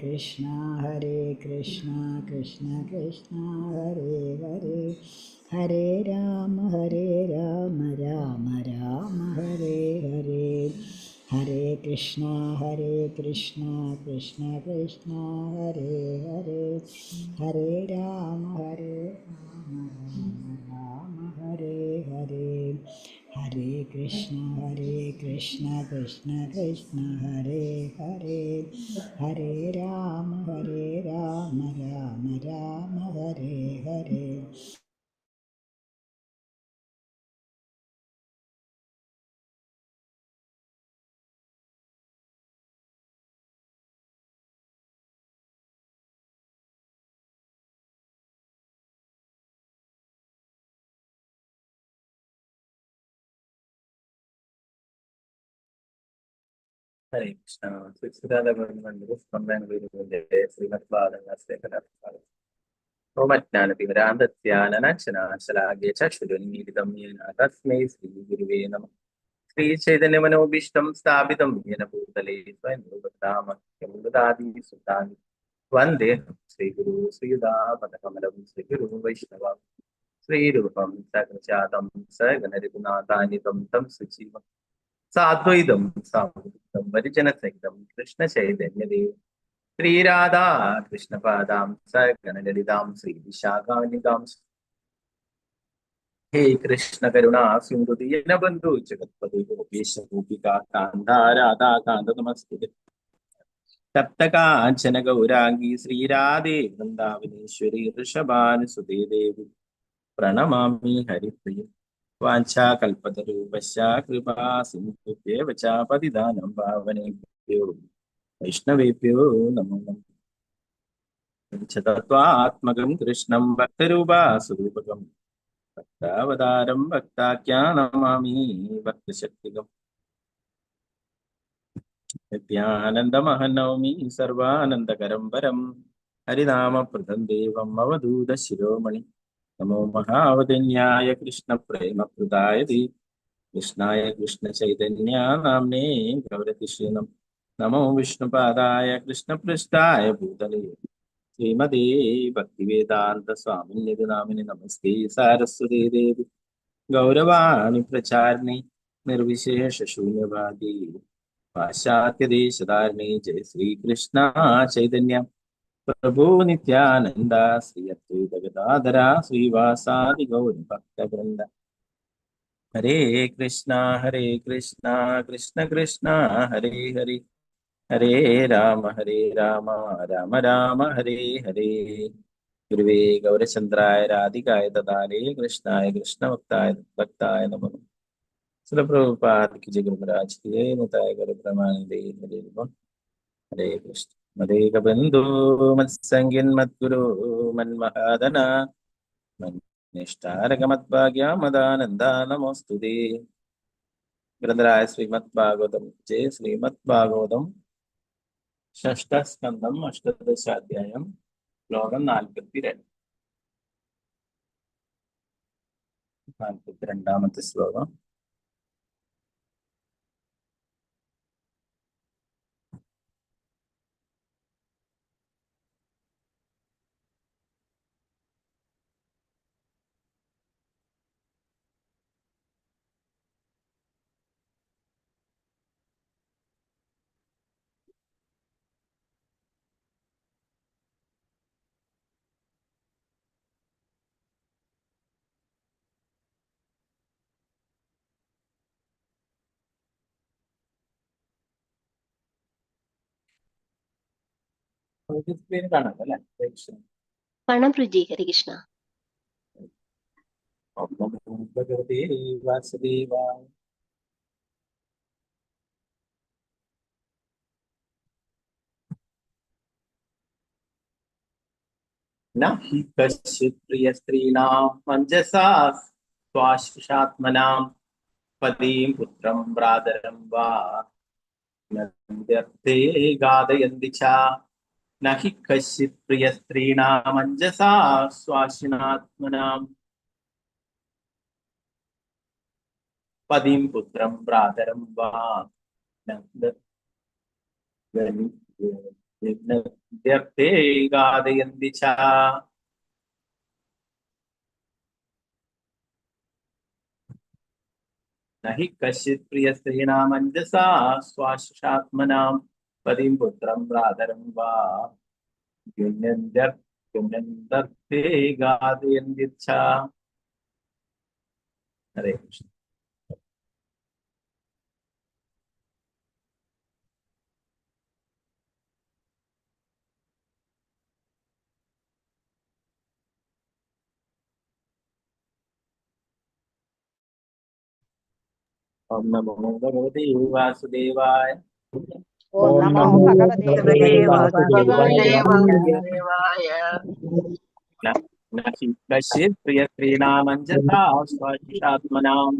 Krishna Krishna Krishna Hare Hare Hare Rama Rama Rama Hare Hare Hare Krishna Krishna Krishna Hare Hare Hare Rama Rama Hare Hare Hare Krishna Krishna Krishna Hare Hare Hare Rama Rama Hare Hare Hare Krishna. Sudhada Gurunandu, Sambhang Guru, Srimad Bhagavatam, Srimad Om Jnana Nachana Salage Chashurunidam Yena Tasmai Sri Guruve Namah. Sri Chaitanya Manobishtam Sthapitam Yena Bhutale Swayam Rupatama Yamudadi Sutani Vande Sri Guru Sri Yuda Padakamalam Sri Guru Vaishnava Sri Rupam Sakchatam Saganaripunatanitam Tam Suchivam Sadvaitam Samudam Varijana Sahitam Krishna Chaitanya Dev Sri Radha Krishna Padam Saganadidam Sri Vishakhanidam He Krishna Karuna Sindhu Dinabandhu Jagatpati Gopesha Gopika Kanda Radha Kanda Namaste Taptaka Gaurangi Sri Radhe Vrindavaneshwari Rishabhan Sute Devi Pranamami Haripriya Vancha Kalpatarupasya Kripa Sindhu Devacha Patidanam Bhavanebhyo Vaishnavebhyo Namo Namo Chatattva-atmakam Krishnam Bhaktarupa Surupakam Bhaktavadaram Bhaktakhyanamami Bhaktashaktikam Nityanandamahannavami Sarvanandakaram Param Harinama Pradhan Devam Avadhuta Shiromani Namo Mahavadanyaya Krishna Prema Prudayati Krishnaya Krishna Chaitanya Namne Gaurati Srinam Namo Vishnupadaya Krishna Prasthaya Bhutale Srimade Bhaktivedanta Swami Nidhinamini Namaste Saraswati Devi Gauravani Pracharni Nirvishesha Shunyavadi Paschatya Deshadarni Jai Sri Krishna Chaitanya Prabhu Nityananda Sri Advaita Gadadhara Srivasadi Gauri Bhakta Vrinda Hare Krishna Krishna Krishna Hare Hare Hare Rama Rama Rama Hare Hare Guruve Gaurachandraya Radhikaya Dadare Krishnaya Krishna Bhaktaaya Namo Srila Prabhupada ki jai, Guru Maharaj ki jai, Nitai Gaur Premanande Hare Rama Hare Krishna Madheka Bandhu Matsangin Madguru Manmahadana Nishtharaka Madbhagya Madananda Namostude Grandhara Srimad Bhagavatam Jai Srimad Bhagavatam षष्ठस्कंदम अष्टादशाध्यायम श्लोकम 42 42ാമത്തെ ശ്ലോകം screen കാണാം അല്ലേ? കാണാം പ്രജി. ഹരി കൃഷ്ണ. ഭഗവതേ വാസുദേവായ നഹി കശ്ചിത് പ്രിയസ്ത്രീണാം മഞ്ജസാ സ്വാശ്വാത്മനാം പതിം പുത്രം ഭ്രാതരം വാ നന്ദ്യർത്ഥേ ഗാദയന്തി ച നഹി കശ്ചിത് പ്രിയസ്ത്രീണാം മഞ്ജസാ സ്വാശ്വാത്മനാം പതിം പുത്രം ഭ്രാതരം വാ घ्नन्त्यर्थे गादयन्ति च न हि कश्चित् प्रियस्त्रीणामञ्जसा स्वाशिषात्मनां पतिं पुत्रं भ्रातरं वा घ्नन्त्यर्थे गादयन्ति च। हरे कृष्ण। ओम नमो भगवते वासुदेवाय। ओम ഓം नमो നമോ भगवते ഭഗവതേ वासुदेवाय വാസുദേവായ न न हि कश्चित् प्रियस्त्रीणामञ्जसा स्वाशिषात्मनां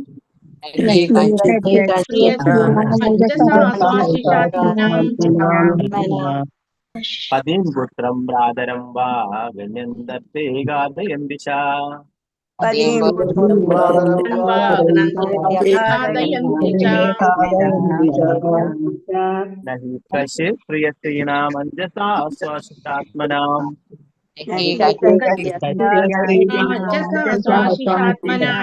नहीं कश्चित् अञ्जसा स्वाशिषात्मनां पतिं पुत्रं भ्रातरं वा गण्यन्तर्थे गादयन्ति च। पदीं पुत्रं वा घ्नन्त्यर्थे च। न हि कश्चित् प्रियस्त्रीणामञ्जसा स्वाशिषात्मनां नहीं कश्चित् अञ्जसा स्वाशिषात्मनां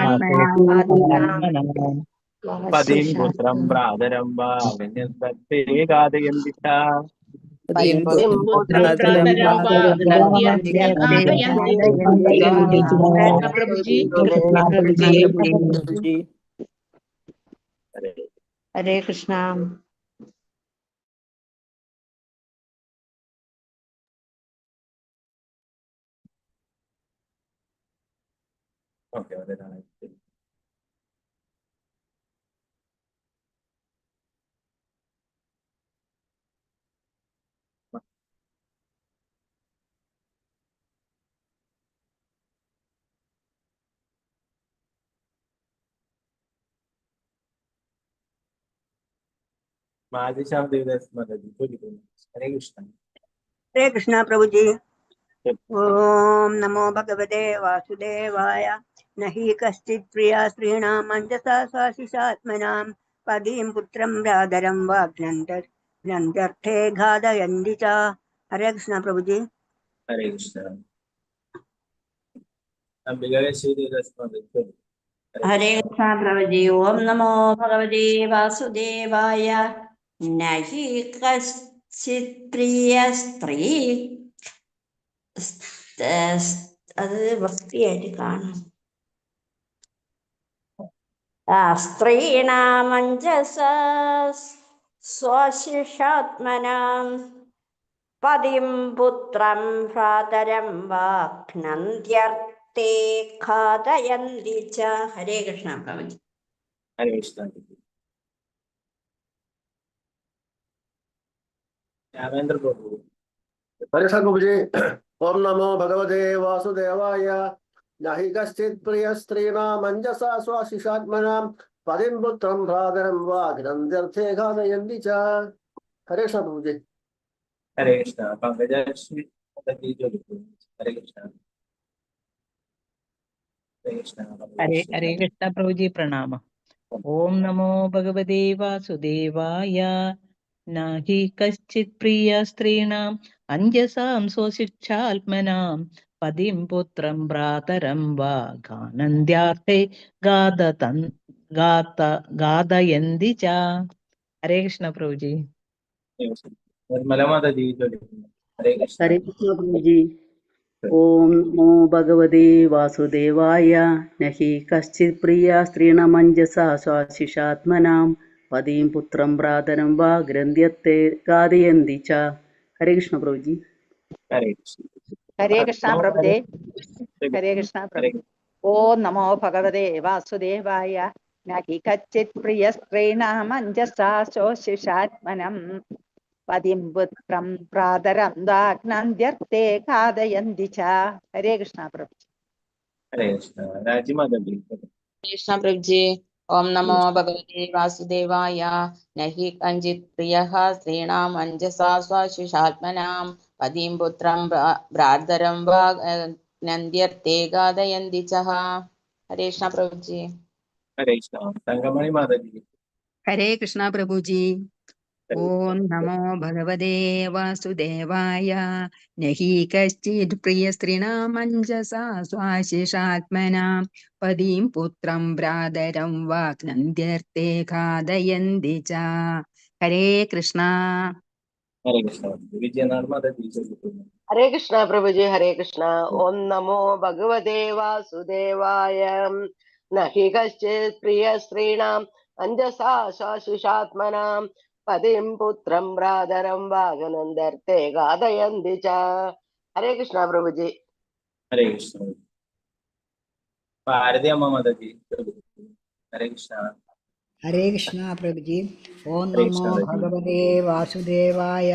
पतिं पुत्रं भ्रातरं वा गण्यन्तर्थे गादयन्ति च। पदीं पुत्रं भ्रातरं वा घ्नन्त्यर्थे गादयन्ति च। कृष्ण प्रभुजी। हरे कृष्णा। ओके मादिशां देवदास माताजी बोलिए। हरे कृष्ण। हरे कृष्णा प्रभु जी। ओम नमो भगवते वासुदेवाय। न हि कश्चित् प्रिया स्त्रीणाम् अञ्जसा स्वाशिषात्मनां पदीं पुत्रं भ्रातरं वा घ्नन्त्यर्थे घादयन्ति च। हरे कृष्णा प्रभु जी। हरे कृष्ण। अंबिका श्री देवदास माताजी। हरे कृष्णा प्रभु जी। ओम नमो भगवते वासुदेवाय। न हि कश्चित् प्रिय स्त्री അത് വൃത്തിയായിട്ട് കാണും സ്ത്രീണാമഞ്ജസ സ്വശിഷാത്മനാം പതിം പുത്രം ഭ്രാതരം വാ ഘ്നന്ത്യർത്തെ ഖാദയന്തി ച. ഹരേ കൃഷ്ണ പ്രഭു. हरे कृष्ण। रामेंद्र प्रभु। हरे प्रभु जी। ओम नमो भगवते वासुदेवाय। न हि कश्चित् प्रियस्त्रीणामञ्जसा स्वाशिषात्मनां पतिं पुत्रं भ्रातरं वा घ्नन्त्यर्थे घादयन्ति च। हरे कृष्ण प्रभु जी। हरे कृष्ण। पंकजा श्री माताजी बोलिए। हरे कृष्ण। हरे कृष्ण। हरे कृष्ण प्रभु जी प्रणाम। ओम नमो भगवते वासुदेवाय। न हि कश्चित् प्रिय स्त्रीणाम् अञ्जसां स्वशिक्षात्मनां पतिं पुत्रं भ्रातरं वा गानन्द्यार्थे गादयन्ति च। हरे कृष्ण प्रभु जी। निर्मला माताजी बोलिए। हरे कृष्ण। हरे कृष्ण प्रभु जी। ओम नमो भगवते वासुदेवाय। न हि कश्चित् प्रिया स्त्रीणामञ्जसा स्वाशिषात्मनां पदीं पुत्रं भ्रातरं वा गृह्यन्ते गादयन्ति च। हरे कृष्ण प्रभु जी। हरे कृष्ण। हरे कृष्णा प्रभु जी। हरे कृष्णा हरे प्रभु। ओम नमो भगवते वासुदेवाय। न हि कश्चित् प्रिय स्त्रीणाम् अञ्जसा स्वशिषात्मनां पतिं पुत्रं भ्रातरं वा घ्नन्त्यर्थे खादयन्ति च। हरे कृष्णा प्रभु। हरे कृष्ण। राजी माताजी। कृष्ण प्रभु जी। ओम नमो भगवते वासुदेवाय। न हि कञ्चित् प्रियः स्त्रीणाम् अञ्जसा स्वाशिषात्मनां पतिं पुत्रं भ्रातरं वा घ्नन्त्यर्थे गादयन्ति च। हरे कृष्ण प्रभु जी। हरे कृष्ण। संगमणि माताजी। हरे कृष्णा प्रभु जी। ഓം നമോ ഭഗവതേ വാസുദേവായ നഹി കശ്ചിത് പ്രിയസ്ത്രീണാമഞ്ജസാ സ്വാശിഷാത്മനാ പതിം പുത്രം ഭ്രാതരം വാഗ്നന്ത്യർത്ഥേ ഘാതയന്തി ച. ഹരേ കൃഷ്ണ. ഹരേ കൃഷ്ണ. വിജയനാഥ് മാതാജി ചോദിക്കുന്നു. ഹരേ കൃഷ്ണ പ്രഭുജി. ഹരേ കൃഷ്ണ. ഓം നമോ ഭഗവതേ വാസുദേവായ നഹി കശ്ചിത് പ്രിയ സ്ത്രീണാം അഞ്ജസാ ശാശുഷാത്മനാം പതിം പുത്രം ഭ്രാതരം വാഗനന്ദർത്തെ ഘാതയന്തി ച. ഹരേ കൃഷ്ണ പ്രഭുജി. ഹരേ കൃഷ്ണ. ഭാരതി അമ്മ മാതാജി ചോദിക്കുന്നു. ഹരേ കൃഷ്ണ. ഹരേ കൃഷ്ണ പ്രഭുജി. ഓം ഹരേ നമോ കൃഷ്ണ. ഭഗവതേ വാസുദേവായ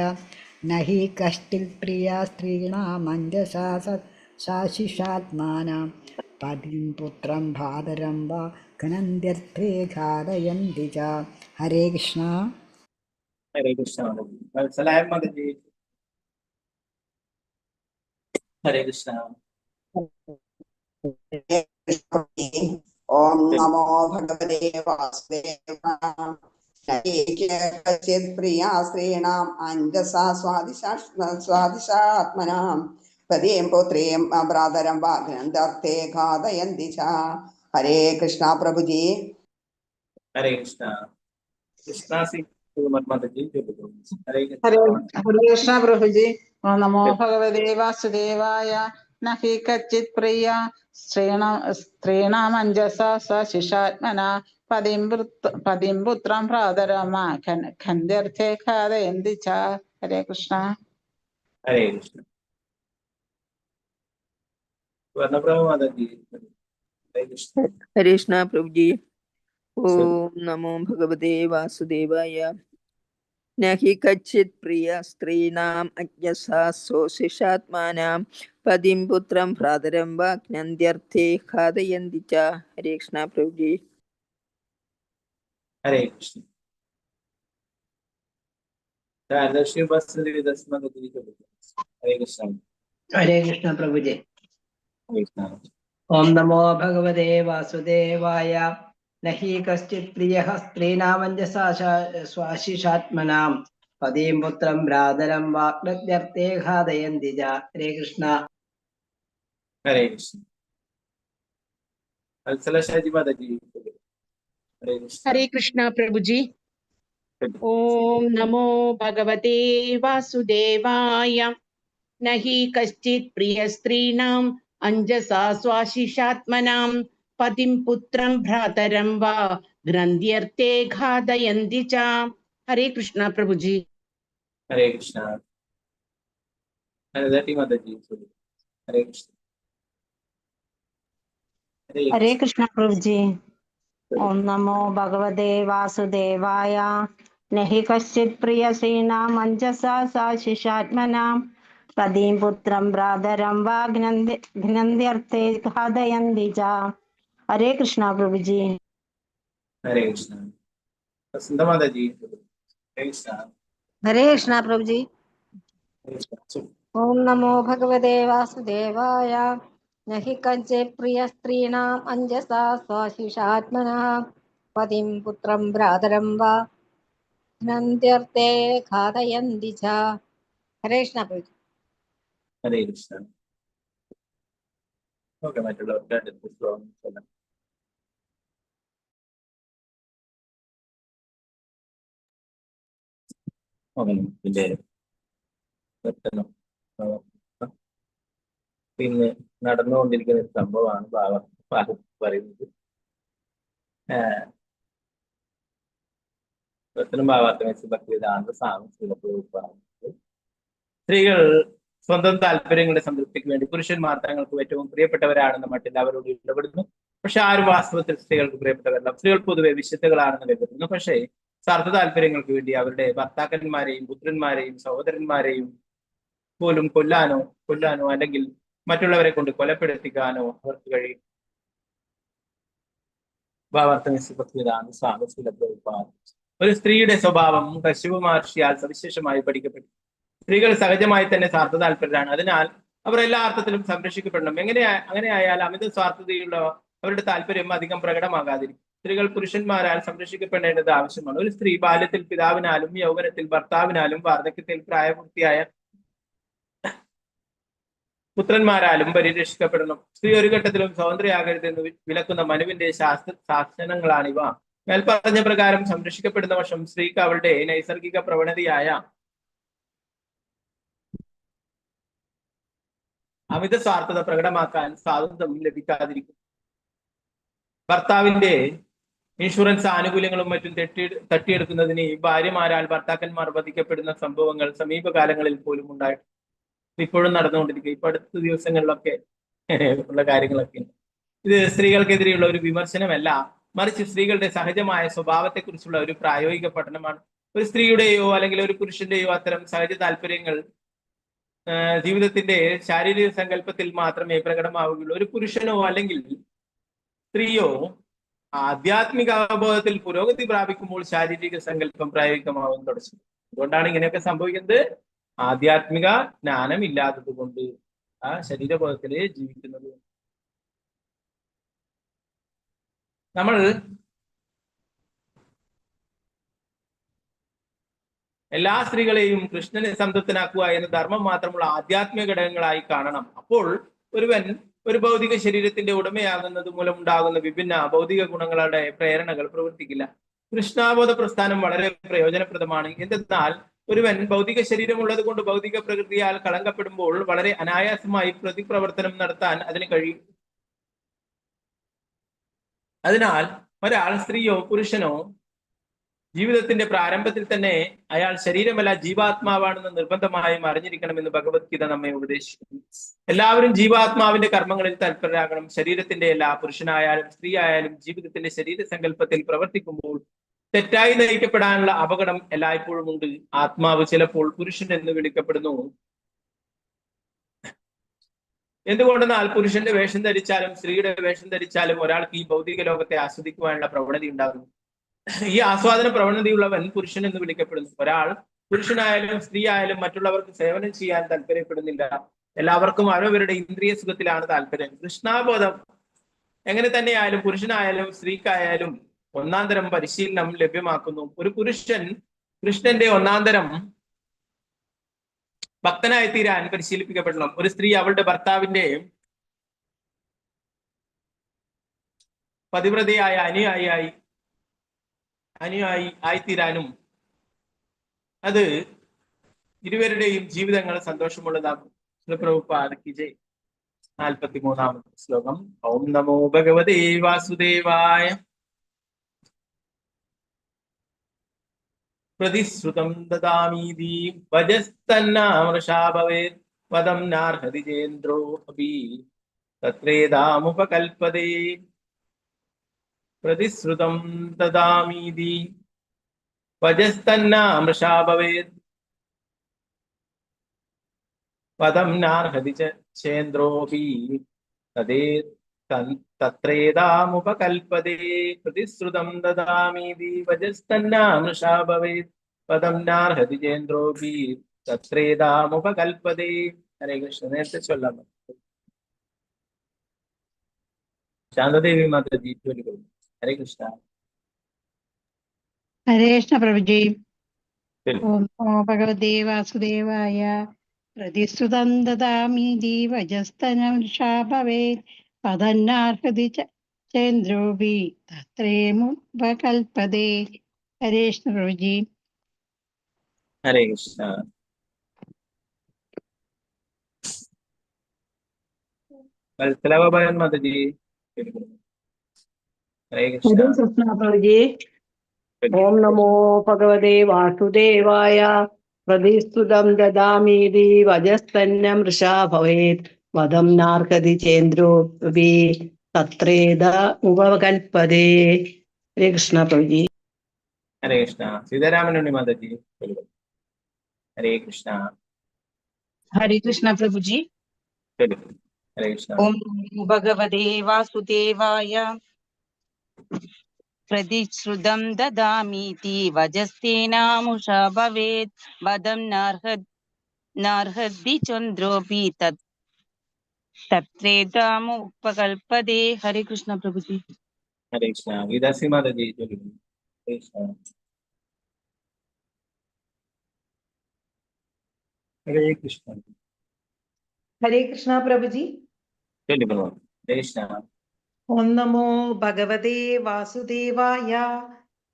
നഹി കശ്ചിത് പ്രിയ സ്ത്രീണാമഞ്ജസാ സാശിഷാത്മാനാം പതിം പുത്രം ഭാതരം വാ ഘനന്ത്യർത്ഥേ ഘാതയന്തി ച. ഹരേ കൃഷ്ണ. ഹരേ കൃഷ്ണ മാതാജി. വത്സലായ മാതാജി. ഹരേ കൃഷ്ണ. ഓം നമോ ഭഗവതേ വാസുദേവായ പ്രിയാ ശ്രീണാം അഞ്ജസാ സ്വാദിശാത്മനാം പതിം പുത്രീം ഭ്രാതരം വാഗ്നന്ദർത്തെ ഘാതയന്തി ച. ഹരേ കൃഷ്ണ പ്രഭുജി. ഹരേ കൃഷ്ണ. കൃഷ്ണ സിംഗ് മാതാജി ചോദിക്കുന്നു. ഹരേ ഹരേ കൃഷ്ണ. കൃഷ്ണ പ്രഭുജി. ഓം നമോ ഭഗവതേ വാസുദേവായ നഹി കച്ചിത് പ്രിയ സ്ത്രീണാമഞ്ജസാ സ്വശിഷാത്മനാ പതിം പുത്രം ഭ്രാതരമാ ഖന്യർത്ഥേ ഘാതയന്തി ച. ഹരേ കൃഷ്ണ. ഹരേ കൃഷ്ണ. വർണ്ണപ്രഭ മാതാജി. ഹരേ കൃഷ്ണ. ഹരേ കൃഷ്ണ പ്രഭുജി. ഓം നമോ ഭഗവതേ വാസുദേവായ നഹി കച്ചിത് പ്രിയ സ്ത്രീണാം അഞ്ജസാ സ്വശിഷാത്മാനാം പതിം പുത്രം ഭ്രാതരം വാഗ്നന്ത്യർത്ഥേ ഘാതയന്തി ച. ഹരേ കൃഷ്ണ പ്രഭുജി. ഹരേ കൃഷ്ണ. രാജർഷി ഉപസ്ഥിതി മാതാജി ചോദിക്കുന്നു. ഹരേ കൃഷ്ണ. ഹരേ കൃഷ്ണ പ്രഭുജി. ഹരേ കൃഷ്ണ. ഓം നമോ ഭഗവതേ വാസുദേവായ നഹി കശ്ചിത് പ്രിയ സ്ത്രീണാമഞ്ജസാ സ്വാശിഷാത്മനാം പതിം പുത്രം ഭ്രാതരം വാഗ്നന്ത്യർത്ഥേ ഘാതയന്തി ച. ഹരേ കൃഷ്ണ. ഹരേ കൃഷ്ണ. വത്സല ഷാജി മാതാജി. ഹരേ കൃഷ്ണ. ഹരേ കൃഷ്ണ പ്രഭുജി. ഓം നമോ ഭഗവതേ വാസുദേവായ നഹി കശ്ചിത് പ്രിയ സ്ത്രീണാം അഞ്ജസാ സ്വാശിഷാത്മനാം പതിം പുത്രം ഭ്രാതരം വാ ഗ്രന്ഥ്യർത്ഥേ ഘാതയന്തി ച. ഹരേ കൃഷ്ണ പ്രഭുജി. ഹരേ കൃഷ്ണ. അനദാട്ടി മാതാജി ചോദിക്കുന്നു. ഹരേ കൃഷ്ണ. ഹരേ കൃഷ്ണ പ്രഭുജി. ഓം നമോ ഭഗവതേ വാസുദേവായ നഹി കശ്ചിത് പ്രിയ ശ്രീണാം അഞ്ജസാ സാശിഷാത്മനാം പതിം പുത്രം ഭ്രാതരം വാ ഘ്നന്ത്യർത്ഥേ ഘാതയന്തി ച. ഹരേ കൃഷ്ണ പ്രഭുജി. ഹരേ കൃഷ്ണ. വസന്ത മാതാജി. ഹരേ കൃഷ്ണ. ഹരേ കൃഷ്ണ പ്രഭുജി. ഹരേ കൃഷ്ണ. ഓം നമോ ഭഗവതേ വാസുദേവായ നഹി കശ്ചിത് പ്രിയ സ്ത്രീണാം അഞ്ജസാ സ്വാശിഷാത്മനാ പതിം പുത്രം ഭ്രാതരം വാ ഘ്നന്ത്യർത്ഥേ ഘാതയന്തി ച. ഹരേ കൃഷ്ണ പ്രഭുജി. ഹരേ കൃഷ്ണ. ഓക്കെ, മറ്റുള്ളവർക്ക് അടുത്ത ശ്ലോകം ചൊല്ലാം. ഇതിന്റെ പിന്നെ നടന്നുകൊണ്ടിരിക്കുന്ന ഒരു സംഭവമാണ് പറയുന്നത്. സ്ത്രീകൾ സ്വന്തം താല്പര്യങ്ങളുടെ സംതൃപ്തിക്ക് വേണ്ടി പുരുഷന്മാർ തങ്ങൾക്ക് ഏറ്റവും പ്രിയപ്പെട്ടവരാണെന്ന മട്ടിൽ അവരോട് ഇടപെടുന്നു. പക്ഷെ ആരും വാസ്തവത്തിൽ സ്ത്രീകൾക്ക് പ്രിയപ്പെട്ടവരല്ല. സ്ത്രീകൾ പൊതുവെ വിശുദ്ധകളാണെന്ന് കരുതുന്നു. പക്ഷേ സ്വാർത്ഥ താല്പര്യങ്ങൾക്ക് വേണ്ടി അവരുടെ ഭർത്താക്കന്മാരെയും പുത്രന്മാരെയും സഹോദരന്മാരെയും പോലും കൊല്ലാനോ അല്ലെങ്കിൽ മറ്റുള്ളവരെ കൊണ്ട് കൊലപ്പെടുത്തിക്കാനോ അവർക്ക് കഴിയും. ഒരു സ്ത്രീയുടെ സ്വഭാവം കശ്യപ മഹർഷിയാൽ സവിശേഷമായി പഠിക്കപ്പെട്ടു. സ്ത്രീകൾ സഹജമായി തന്നെ സ്വാർത്ഥ താല്പര്യരാണ്. അതിനാൽ അവർ എല്ലാ അർത്ഥത്തിലും സംരക്ഷിക്കപ്പെടണം. അങ്ങനെ ആയാൽ അമിത സ്വാർത്ഥതയുള്ള അവരുടെ താല്പര്യം അധികം പ്രകടമാകാതിരിക്കും. സ്ത്രീകൾ പുരുഷന്മാരാൽ സംരക്ഷിക്കപ്പെടേണ്ടത് ആവശ്യമാണ്. ഒരു സ്ത്രീ ബാല്യത്തിൽ പിതാവിനാലും യൗവനത്തിൽ ഭർത്താവിനാലും വാർദ്ധക്യത്തിൽ പ്രായപൂർത്തിയായ പുത്രന്മാരാലും പരിരക്ഷിക്കപ്പെടണം. സ്ത്രീ ഒരു ഘട്ടത്തിലും സ്വതന്ത്രയാകരുതെന്ന് വിലക്കുന്ന മനുവിന്റെ ശാസനങ്ങളാണിവ. മേൽപ്പറഞ്ഞ പ്രകാരം സംരക്ഷിക്കപ്പെടുന്ന വർഷം സ്ത്രീക്ക് അവളുടെ നൈസർഗിക പ്രവണതയായ അമിത സ്വാർത്ഥത പ്രകടമാക്കാൻ സ്വാതന്ത്ര്യം ലഭിക്കാതിരിക്കും. ഭർത്താവിന്റെ ഇൻഷുറൻസ് ആനുകൂല്യങ്ങളും മറ്റും തട്ടിയെടുക്കുന്നതിന് ഭാര്യമാരാൽ ഭർത്താക്കന്മാർ വധിക്കപ്പെടുന്ന സംഭവങ്ങൾ സമീപകാലങ്ങളിൽ പോലും ഉണ്ടായിട്ടുണ്ട്. ഇപ്പോഴും നടന്നുകൊണ്ടിരിക്കുക. ഇപ്പൊ അടുത്ത ദിവസങ്ങളിലൊക്കെ ഉള്ള കാര്യങ്ങളൊക്കെ. ഇത് സ്ത്രീകൾക്കെതിരെയുള്ള ഒരു വിമർശനമല്ല, മറിച്ച് സ്ത്രീകളുടെ സഹജമായ സ്വഭാവത്തെക്കുറിച്ചുള്ള ഒരു പ്രായോഗിക പഠനമാണ്. ഒരു സ്ത്രീയുടെയോ അല്ലെങ്കിൽ ഒരു പുരുഷന്റെയോ അത്തരം സഹജ താല്പര്യങ്ങൾ ജീവിതത്തിന്റെ ശാരീരിക സങ്കല്പത്തിൽ മാത്രമേ പ്രകടമാവുകയുള്ളൂ. ഒരു പുരുഷനോ അല്ലെങ്കിൽ സ്ത്രീയോ ആധ്യാത്മിക അവബോധത്തിൽ പുരോഗതി പ്രാപിക്കുമ്പോൾ ശാരീരിക സങ്കല്പം പ്രായോഗികമാവാൻ തുടങ്ങി. അതുകൊണ്ടാണ് ഇങ്ങനെയൊക്കെ സംഭവിക്കുന്നത്. ആധ്യാത്മിക ജ്ഞാനം ഇല്ലാത്തത് കൊണ്ട് ആ ശരീരബോധത്തില് ജീവിക്കുന്നത്. നമ്മൾ എല്ലാ സ്ത്രീകളെയും കൃഷ്ണനെ സംതൃപ്തനാക്കുക എന്ന ധർമ്മം മാത്രമുള്ള ആധ്യാത്മിക ഘടകങ്ങളായി കാണണം. അപ്പോൾ ഒരുവൻ ഒരു ഭൗതിക ശരീരത്തിന്റെ ഉടമയാകുന്നത് മൂലം ഉണ്ടാകുന്ന വിഭിന്ന ഭൗതിക ഗുണങ്ങളുടെ പ്രേരണകൾ പ്രവർത്തിക്കില്ല. കൃഷ്ണാബോധ പ്രസ്ഥാനം വളരെ പ്രയോജനപ്രദമാണ്. എന്തെന്നാൽ ഒരുവൻ ഭൗതിക ശരീരമുള്ളത് കൊണ്ട് ഭൗതിക പ്രകൃതിയാൽ കളങ്കപ്പെടുമ്പോൾ വളരെ അനായാസമായി പ്രതിപ്രവർത്തനം നടത്താൻ അതിന് കഴിയും. അതിനാൽ ഒരാൾ സ്ത്രീയോ പുരുഷനോ ജീവിതത്തിന്റെ പ്രാരംഭത്തിൽ തന്നെ അയാൾ ശരീരമല്ല ജീവാത്മാവാണെന്ന് നിർബന്ധമായും അറിഞ്ഞിരിക്കണമെന്ന് ഭഗവത്ഗീത നമ്മെ ഉപദേശിക്കുന്നു. എല്ലാവരും ജീവാത്മാവിന്റെ കർമ്മങ്ങളിൽ തൽപരരാകണം. ശരീരത്തിന്റെ എല്ലാ പുരുഷനായാലും സ്ത്രീ ആയാലും ജീവിതത്തിന്റെ ശരീരസങ്കല്പത്തിൽ പ്രവർത്തിക്കുമ്പോൾ തെറ്റായി നയിക്കപ്പെടാനുള്ള അപകടം എല്ലായ്പ്പോഴും ഉണ്ട്. ആത്മാവ് ചിലപ്പോൾ പുരുഷൻ എന്ന് വിളിക്കപ്പെടുന്നു. എന്തുകൊണ്ടെന്നാൽ പുരുഷന്റെ വേഷം ധരിച്ചാലും സ്ത്രീയുടെ വേഷം ധരിച്ചാലും ഒരാൾക്ക് ഈ ഭൗതിക ലോകത്തെ ആസ്വദിക്കുവാനുള്ള പ്രവണത ഉണ്ടാകുന്നു. ഈ ആസ്വാദന പ്രവണതയുള്ളവൻ പുരുഷൻ എന്ന് വിളിക്കപ്പെടുന്നു. ഒരാൾ പുരുഷനായാലും സ്ത്രീ ആയാലും മറ്റുള്ളവർക്ക് സേവനം ചെയ്യാൻ താല്പര്യപ്പെടുന്നില്ല. എല്ലാവർക്കും അവരവരുടെ ഇന്ദ്രിയ സുഖത്തിലാണ് താല്പര്യം. കൃഷ്ണാബോധം എങ്ങനെ തന്നെയായാലും പുരുഷനായാലും സ്ത്രീക്കായാലും ഒന്നാന്തരം പരിശീലനം ലഭ്യമാക്കുന്നു. ഒരു പുരുഷൻ കൃഷ്ണന്റെ ഒന്നാന്തരം ഭക്തനായി തീരാൻ പരിശീലിപ്പിക്കപ്പെടണം. ഒരു സ്ത്രീ അവളുടെ ഭർത്താവിന്റെ പതിവ്രതയായ അനുയായി ആയിത്തീരാനും അത് ഇരുവരുടെയും ജീവിതങ്ങൾ സന്തോഷമുള്ളതാകും. പ്രഭുപാദ് ജയ്. 43-ാമത്തെ ശ്ലോകം. ഓം നമോ ഭഗവതേ വാസുദേവായ. പ്രതിശ്രുതം ദദാമീതി വജസ്തന്നാമൃഷാ ഭവേത് വദം നാർഹതി ജേന്ദ്രോ അപി തത്രേദാമുപകൽപതേ. പ്രതിശ്രുതം ദദാമീതി വജസ്തന്നാമൃഷാ ഭവേത് വദം നാർഹതി ചേന്ദ്രോപി തത്രേദാമുപകൽപതേ. പ്രതിശ്രുതം ദദാമീതി വജസ്തന്നാമൃഷാ ഭവേത് വദം നാർഹതി ചേന്ദ്രോപി തത്രേദാമുപകൽപതേ. ഹരേ കൃഷ്ണ. നേരത്തെ ചൊല്ലാം. ശാന്തദേവി മാതാജി ചൊല്ലിക്കൊള്ളു. ഹരേ കൃഷ്ണ. ഹരേ കൃഷ്ണ പ്രഭുജി. ഓം നമോ ഭഗവതേ വാസുദേവായ. പ്രതിശ്രുതം ദദാമീതി വജസ്തനമൃഷാ ഭവേത് പതന്നാർഹതി ചേന്ദ്രോപി തത്രേമുപകൽപതേ. ഹരേ കൃഷ്ണ പ്രഭുജി. ഹരേ കൃഷ്ണ. വത്സലഭൻ മാതാജി. ഹരേ കൃഷ്ണ. കൃഷ്ണ പ്രഭുജി. ഓം നമോ ഭഗവതേ വാസുദേവായ. പ്രതിസ്തുതം ദദാമീതി വജസ്തന്നമൃഷാ ഭവേത് വദം നാർഹതി ചേന്ദ്രോപി തത്രേദ ഉപകൽപതേ. ഹരേ കൃഷ്ണ പ്രഭുജി. ഹരേ കൃഷ്ണ. സീതാരാമനുണ്ണി മാതാജി. ഹരേ കൃഷ്ണ. ഹരേ കൃഷ്ണ പ്രഭുജി. ഹരേ കൃഷ്ണ. ഓം നമോ ഭഗവതേ വാസുദേവായ. പ്രതിശ്രുതം ദദാമീതി വജസ്തേനാമുഷാ ഭവേത് വദം നാർഹതി ചന്ദ്രോപി തത്രേദാമുപകൽപതേ. ഹരേ കൃഷ്ണ പ്രഭുജി. ഹരേ കൃഷ്ണ. ഗീതാസി മാതാജി ചൊല്ലുന്നു. ഹരേ കൃഷ്ണ. ഹരേ കൃഷ്ണ. ഹരേ കൃഷ്ണ പ്രഭുജി. ചൊല്ലുന്നു. ഹരേ കൃഷ്ണ. ഓം നമോ ഭഗവതേ വാസുദേവായ.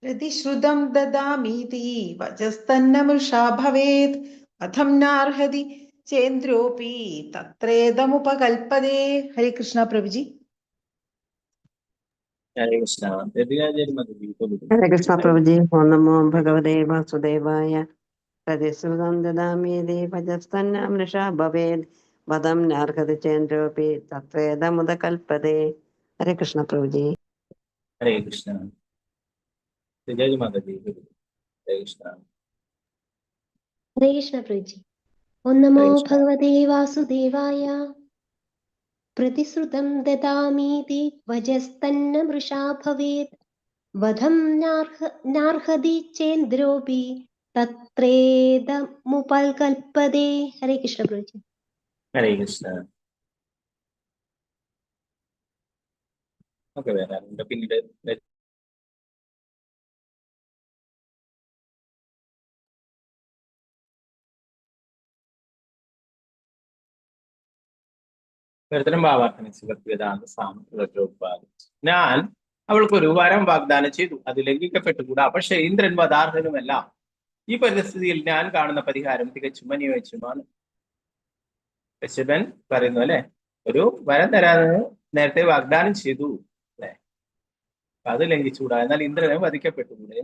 പ്രതിശ്രുതം ദദാമീതി വചസ്തന്നമൃഷാ ഭവേത്. അഥം നാർഹതി ചേന്ദ്രോപി തത്രേദമുപകൽപ്പതേ. ഹരേ കൃഷ്ണ പ്രഭുജി. ഹരേ കൃഷ്ണ. രതികാചാര്യ മാതാജി ചൊല്ലുന്നു. ഹരേ കൃഷ്ണ പ്രഭുജി. ഓം നമോ ഭഗവതേ വാസുദേവായ. പ്രതിശ്രുതം ദദാമീതി വചസ്തന്നമൃഷാ ഭവേത്. വദം നാർഹതി ചേന്ദ്രോപി തത്രേദമുപകൽപ്പതേ. ഹരേ കൃഷ്ണ പ്രഭുജി. ഹരേ കൃഷ്ണ. രതികാചാര്യ മാതാജി ചൊല്ലുന്നു. ഹരേ കൃഷ്ണ. ഹരേ കൃഷ്ണ പ്രഭുജി. ഓം നമോ ഭഗവതേ വാസുദേവായ. പ്രതിശ്രുതം ദദാമീതി വചസ്തന്നമൃഷാ ഭവേത്. വധം നാർഹതി ചേന്ദ്രോപി തത്രേദമുപകൽപ്പതേ. ഹരേ കൃഷ്ണ പ്രഭുജി. ഹരേ കൃഷ്ണ. ഒക്കെ വരാറുണ്ട്. പിന്നീട് ഞാൻ അവൾക്കൊരു വരം വാഗ്ദാനം ചെയ്തു, അത് ലംഘിക്കപ്പെട്ടുകൂടാ. പക്ഷെ ഇന്ദ്രൻ വധാർഹനുമല്ല. ഈ പരിസ്ഥിതിയിൽ ഞാൻ കാണുന്ന പരിഹാരം തികച്ചും അനുയോജ്യമാണ്. കശ്യപൻ പറയുന്നു അല്ലെ, ഒരു വരം തരാമെന്ന് നേരത്തെ വാഗ്ദാനം ചെയ്തു അല്ലെ, അത് ലംഘിച്ചുകൂടാ. എന്നാൽ ഇന്ദ്രനെ വധിക്കപ്പെട്ടുകൂടാ,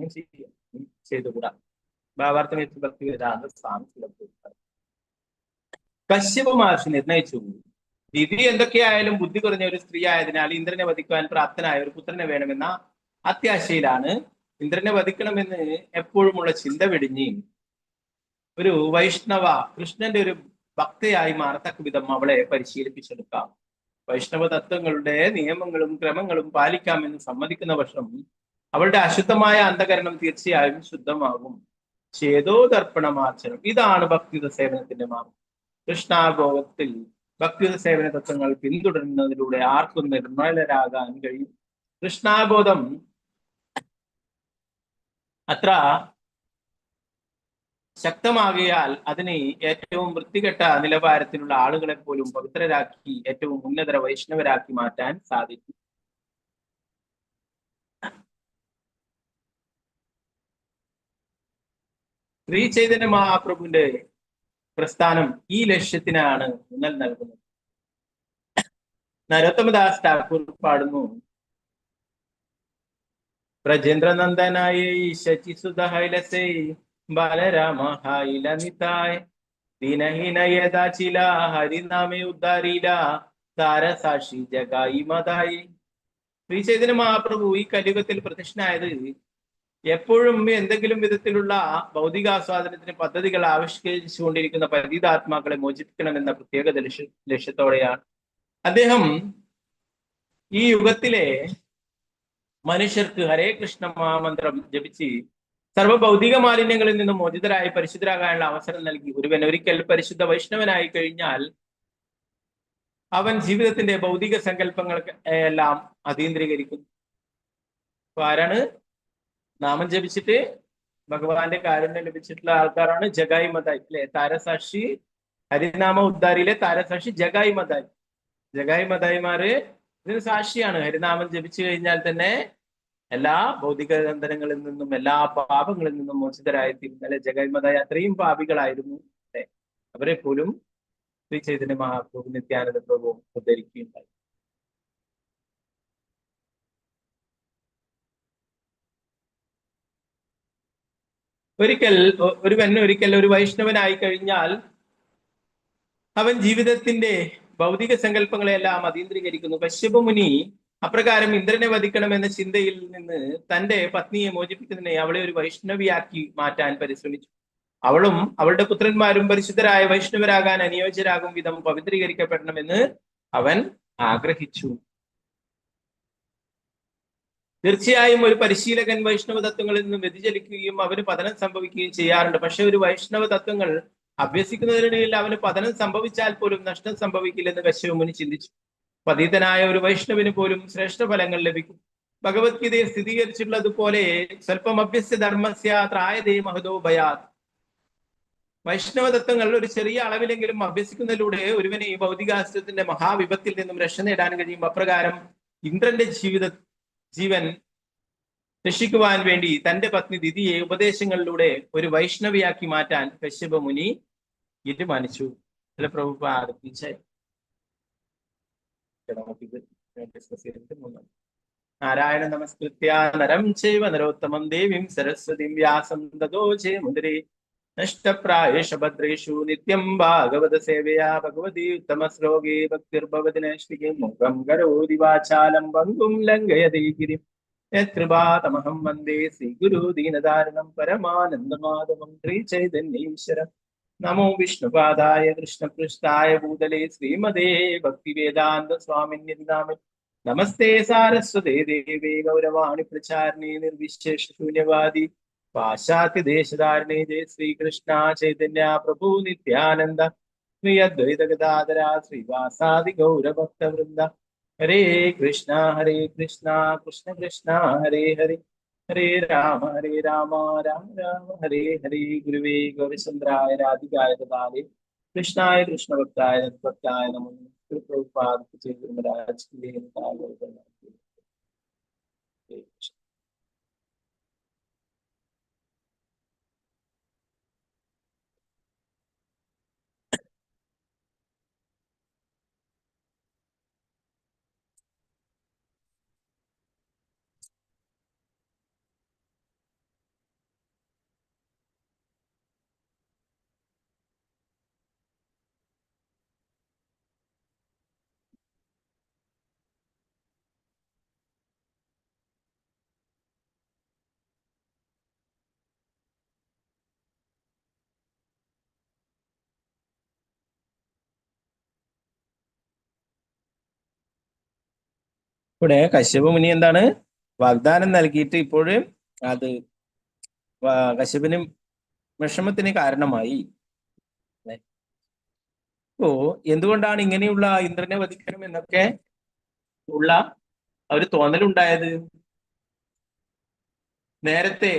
ചെയ്തുകൂടാ. ഭാവാർത്ഥം കശ്യപ മഹർഷി നിർണയിച്ചു, ദിതി എന്തൊക്കെയായാലും ബുദ്ധി കുറഞ്ഞ ഒരു സ്ത്രീ ആയതിനാൽ ഇന്ദ്രനെ വധിക്കുവാൻ പ്രാപ്തനായ ഒരു പുത്രനെ വേണമെന്ന അത്യാശയിലാണ് ഇന്ദ്രനെ വധിക്കണമെന്ന് എപ്പോഴുമുള്ള ചിന്ത വെടിഞ്ഞ് ഒരു വൈഷ്ണവ കൃഷ്ണന്റെ ഒരു ഭക്തയായി മാറത്തക്ക വിധം അവളെ പരിശീലിപ്പിച്ചെടുക്കാം. വൈഷ്ണവ തത്വങ്ങളുടെ നിയമങ്ങളും ക്രമങ്ങളും പാലിക്കാമെന്ന് സമ്മതിക്കുന്ന പക്ഷം അവളുടെ അശുദ്ധമായ അന്ധകരണം തീർച്ചയായും ശുദ്ധമാകും. ചേതോദർപ്പണമാർച്ചനം, ഇതാണ് ഭക്തിയുത സേവനത്തിന്റെ മാർഗം. കൃഷ്ണാഭോഗത്തിൽ ഭക്തിയുത സേവന തത്വങ്ങൾ പിന്തുടരുന്നതിലൂടെ ആർക്കും നിർമ്മലരാകാൻ കഴിയും. കൃഷ്ണാബോധം അത്ര ശക്തമാകിയാൽ അതിനെ ഏറ്റവും വൃത്തികെട്ട നിലവാരത്തിലുള്ള ആളുകളെ പോലും പവിത്രരാക്കി ഏറ്റവും ഉന്നതര വൈഷ്ണവരാക്കി മാറ്റാൻ സാധിക്കും. ശ്രീ ചൈതന്യ മഹാപ്രഭുവിന്റെ പ്രസ്ഥാനം ഈ ലക്ഷ്യത്തിനാണ് ഊന്നൽ നൽകുന്നത്. നരോത്തമദാസ് ഠാക്കൂർ പാടുന്നു, ബ്രജേന്ദ്രനന്ദനായ ശചിസുധൈലസേ ബാലരാമ ഹൈലമിതായ് ദീനഹീനയദാചില ഹരിനാമേ ഉദ്ധാരീല താരസാക്ഷി ജഗായി മതായി. ശ്രീ ചൈതന്യ മഹാപ്രഭു ഈ കലിയുഗത്തിൽ പ്രതിഷ്ഠനായത് എപ്പോഴും എന്തെങ്കിലും വിധത്തിലുള്ള ഭൗതികാസ്വാദനത്തിന് പദ്ധതികൾ ആവിഷ്കരിച്ചുകൊണ്ടിരിക്കുന്ന പതിതാത്മാക്കളെ മോചിപ്പിക്കണമെന്ന പ്രത്യേക ലക്ഷ്യത്തോടെയാണ്. അദ്ദേഹം ഈ യുഗത്തിലെ മനുഷ്യർക്ക് ഹരേ കൃഷ്ണ മഹാമന്ത്രം ജപിച്ച് സർവ്വഭൗതിക മാലിന്യങ്ങളിൽ നിന്നും മോചിതരായി പരിശുദ്ധരാകാനുള്ള അവസരം നൽകി. ഒരുവൻ ഒരിക്കൽ പരിശുദ്ധ വൈഷ്ണവനായി കഴിഞ്ഞാൽ അവൻ ജീവിതത്തിന്റെ ഭൗതിക സങ്കല്പങ്ങൾക്ക് എല്ലാം അതീന്ദ്രീകരിക്കുന്നു. ആരാണ് നാമം ജപിച്ചിട്ട് ഭഗവാന്റെ കാരുണ്യം ലഭിച്ചിട്ടുള്ള ആൾക്കാരാണ് ജഗായി മതായി അല്ലെ, താരസാക്ഷി ഹരിനാമ ഉദ്ധാരിയിലെ താരസാക്ഷി ജഗായി മതായി. ജഗായി മതായിമാര് ഇതിന് സാക്ഷിയാണ്. ഹരിനാമം ജപിച്ചു കഴിഞ്ഞാൽ തന്നെ എല്ലാ ഭൗതിക ബന്ധനങ്ങളിൽ നിന്നും എല്ലാ പാപങ്ങളിൽ നിന്നും മോചിതരായിത്തീരും അല്ലെ. ജഗായി മതായി അത്രയും പാപികളായിരുന്നു അല്ലെ. അവരെ പോലും ശ്രീ ചൈതന്യ മഹാപ്രഭു നിത്യാനന്ദ പ്രഭു ഉദ്ധരിക്കുകയുണ്ടായി. ഒരിക്കൽ ഒരു വൈഷ്ണവനായി കഴിഞ്ഞാൽ അവൻ ജീവിതത്തിന്റെ ഭൗതിക സങ്കല്പങ്ങളെല്ലാം അതീന്ദ്രീകരിക്കുന്നു. കശ്യപ മുനി അപ്രകാരം ഇന്ദ്രനെ വധിക്കണമെന്ന ചിന്തയിൽ നിന്ന് തന്റെ പത്നിയെ മോചിപ്പിക്കുന്നതിനെ അവളെ ഒരു വൈഷ്ണവിയാക്കി മാറ്റാൻ പരിശ്രമിച്ചു. അവളും അവളുടെ പുത്രന്മാരും പരിശുദ്ധരായ വൈഷ്ണവരാകാൻ അനുയോജ്യരാകും വിധം പവിത്രീകരിക്കപ്പെടണമെന്ന് അവൻ ആഗ്രഹിച്ചു. തീർച്ചയായും ഒരു പരിശീലകൻ വൈഷ്ണവ തത്വങ്ങളിൽ നിന്നും വ്യതിചലിക്കുകയും അവന് പതനം സംഭവിക്കുകയും ചെയ്യാറുണ്ട്. പക്ഷെ ഒരു വൈഷ്ണവ തത്വങ്ങൾ അഭ്യസിക്കുന്നതിനിടയിൽ അവന് പതനം സംഭവിച്ചാൽ പോലും നഷ്ടം സംഭവിക്കില്ലെന്ന് കശ്യപ മുനി ചിന്തിച്ചു. പതിതനായ ഒരു വൈഷ്ണവിന് പോലും ശ്രേഷ്ഠ ഫലങ്ങൾ ലഭിക്കും. ഭഗവത്ഗീതയിൽ സ്ഥിരീകരിച്ചിട്ടുള്ളതുപോലെ സ്വല്പം അഭ്യസ്യ ധർമ്മസ്യ ത്രായതേ മഹതോ ഭയാത്. വൈഷ്ണവ തത്വങ്ങൾ ഒരു ചെറിയ അളവിലെങ്കിലും അഭ്യസിക്കുന്നതിലൂടെ ഒരുവന് ഈ ഭൗതികാസ്ത്രത്തിന്റെ മഹാവിപത്തിൽ നിന്നും രക്ഷ നേടാൻ കഴിയും. അപ്രകാരം ഇന്ദ്രന്റെ ജീവൻ രക്ഷിക്കുവാൻ വേണ്ടി തന്റെ പത്നി ദിതിയെ ഉപദേശങ്ങളിലൂടെ ഒരു വൈഷ്ണവിയാക്കി മാറ്റാൻ കശ്യപ മുനി തീരുമാനിച്ചു. നാരായണ നമസ്കൃത്യ നരം ചൈവ നരോത്തമം ദേവീം സരസ്വതീം വ്യാസം തതോ ജയമുദരേ നഷ്ടപ്രായേഷ ഭദ്രേഷു നിത്യം ഭാഗവത സേവയാ ഭഗവതി ഉത്തമ ശ്ലോകേ ഭക്തിർഭവതി നൈഷ്ഠികേ മുഖം കരോതി വാചാലം ഭംഗും ലംഘയതേ ഗിരിം യത്കൃപാതമഹം വന്ദേ ശ്രീഗുരു ദീനദാരണം പരമാനന്ദമാധവം ശ്രീചൈതന്യേശ്വരം. നമോ വിഷ്ണുപാദായ കൃഷ്ണപൃഷ്ഠായ ഭൂതലേ ശ്രീമതേ ഭക്തിവേദാന്ത സ്വാമിന്യതി നാമേ. നമസ്തേ സാരസ്വതേ ദേവേ ഗൗരവാണി പ്രചാരിണേ നിർവിശേഷ ശൂന്യവാദി പാശ്ചാത്യ ദേശധാരണേ. ജയ ശ്രീകൃഷ്ണ ചൈതന്യ പ്രഭു നിത്യാനന്ദ ശ്രീ അദ്വൈത ഗദാധര ശ്രീവാസാദി ഗൗരഭക്തവൃന്ദ. ഹരേ കൃഷ്ണ കൃഷ്ണ കൃഷ്ണ ഹരേ ഹരേ ഹരേ രാമ രാമ രാമ ഹരേ ഹരേ. ഗുരുവേ ഗൗരചന്ദ്രായ രാധികായ ദദാലേ കൃഷ്ണായ കൃഷ്ണഭക്തായ ഭക്തായ നമോ. ഇവിടെ കശ്യപ മുനി എന്താണ് വാഗ്ദാനം നൽകിയിട്ട് ഇപ്പോഴും അത് കശ്യപനും വിഷമത്തിന് കാരണമായി. അപ്പോ എന്തുകൊണ്ടാണ് ഇങ്ങനെയുള്ള ഇന്ദ്രനെ വധിക്കണം എന്നൊക്കെ ഉള്ള ഒരു തോന്നലുണ്ടായത്? നേരത്തെ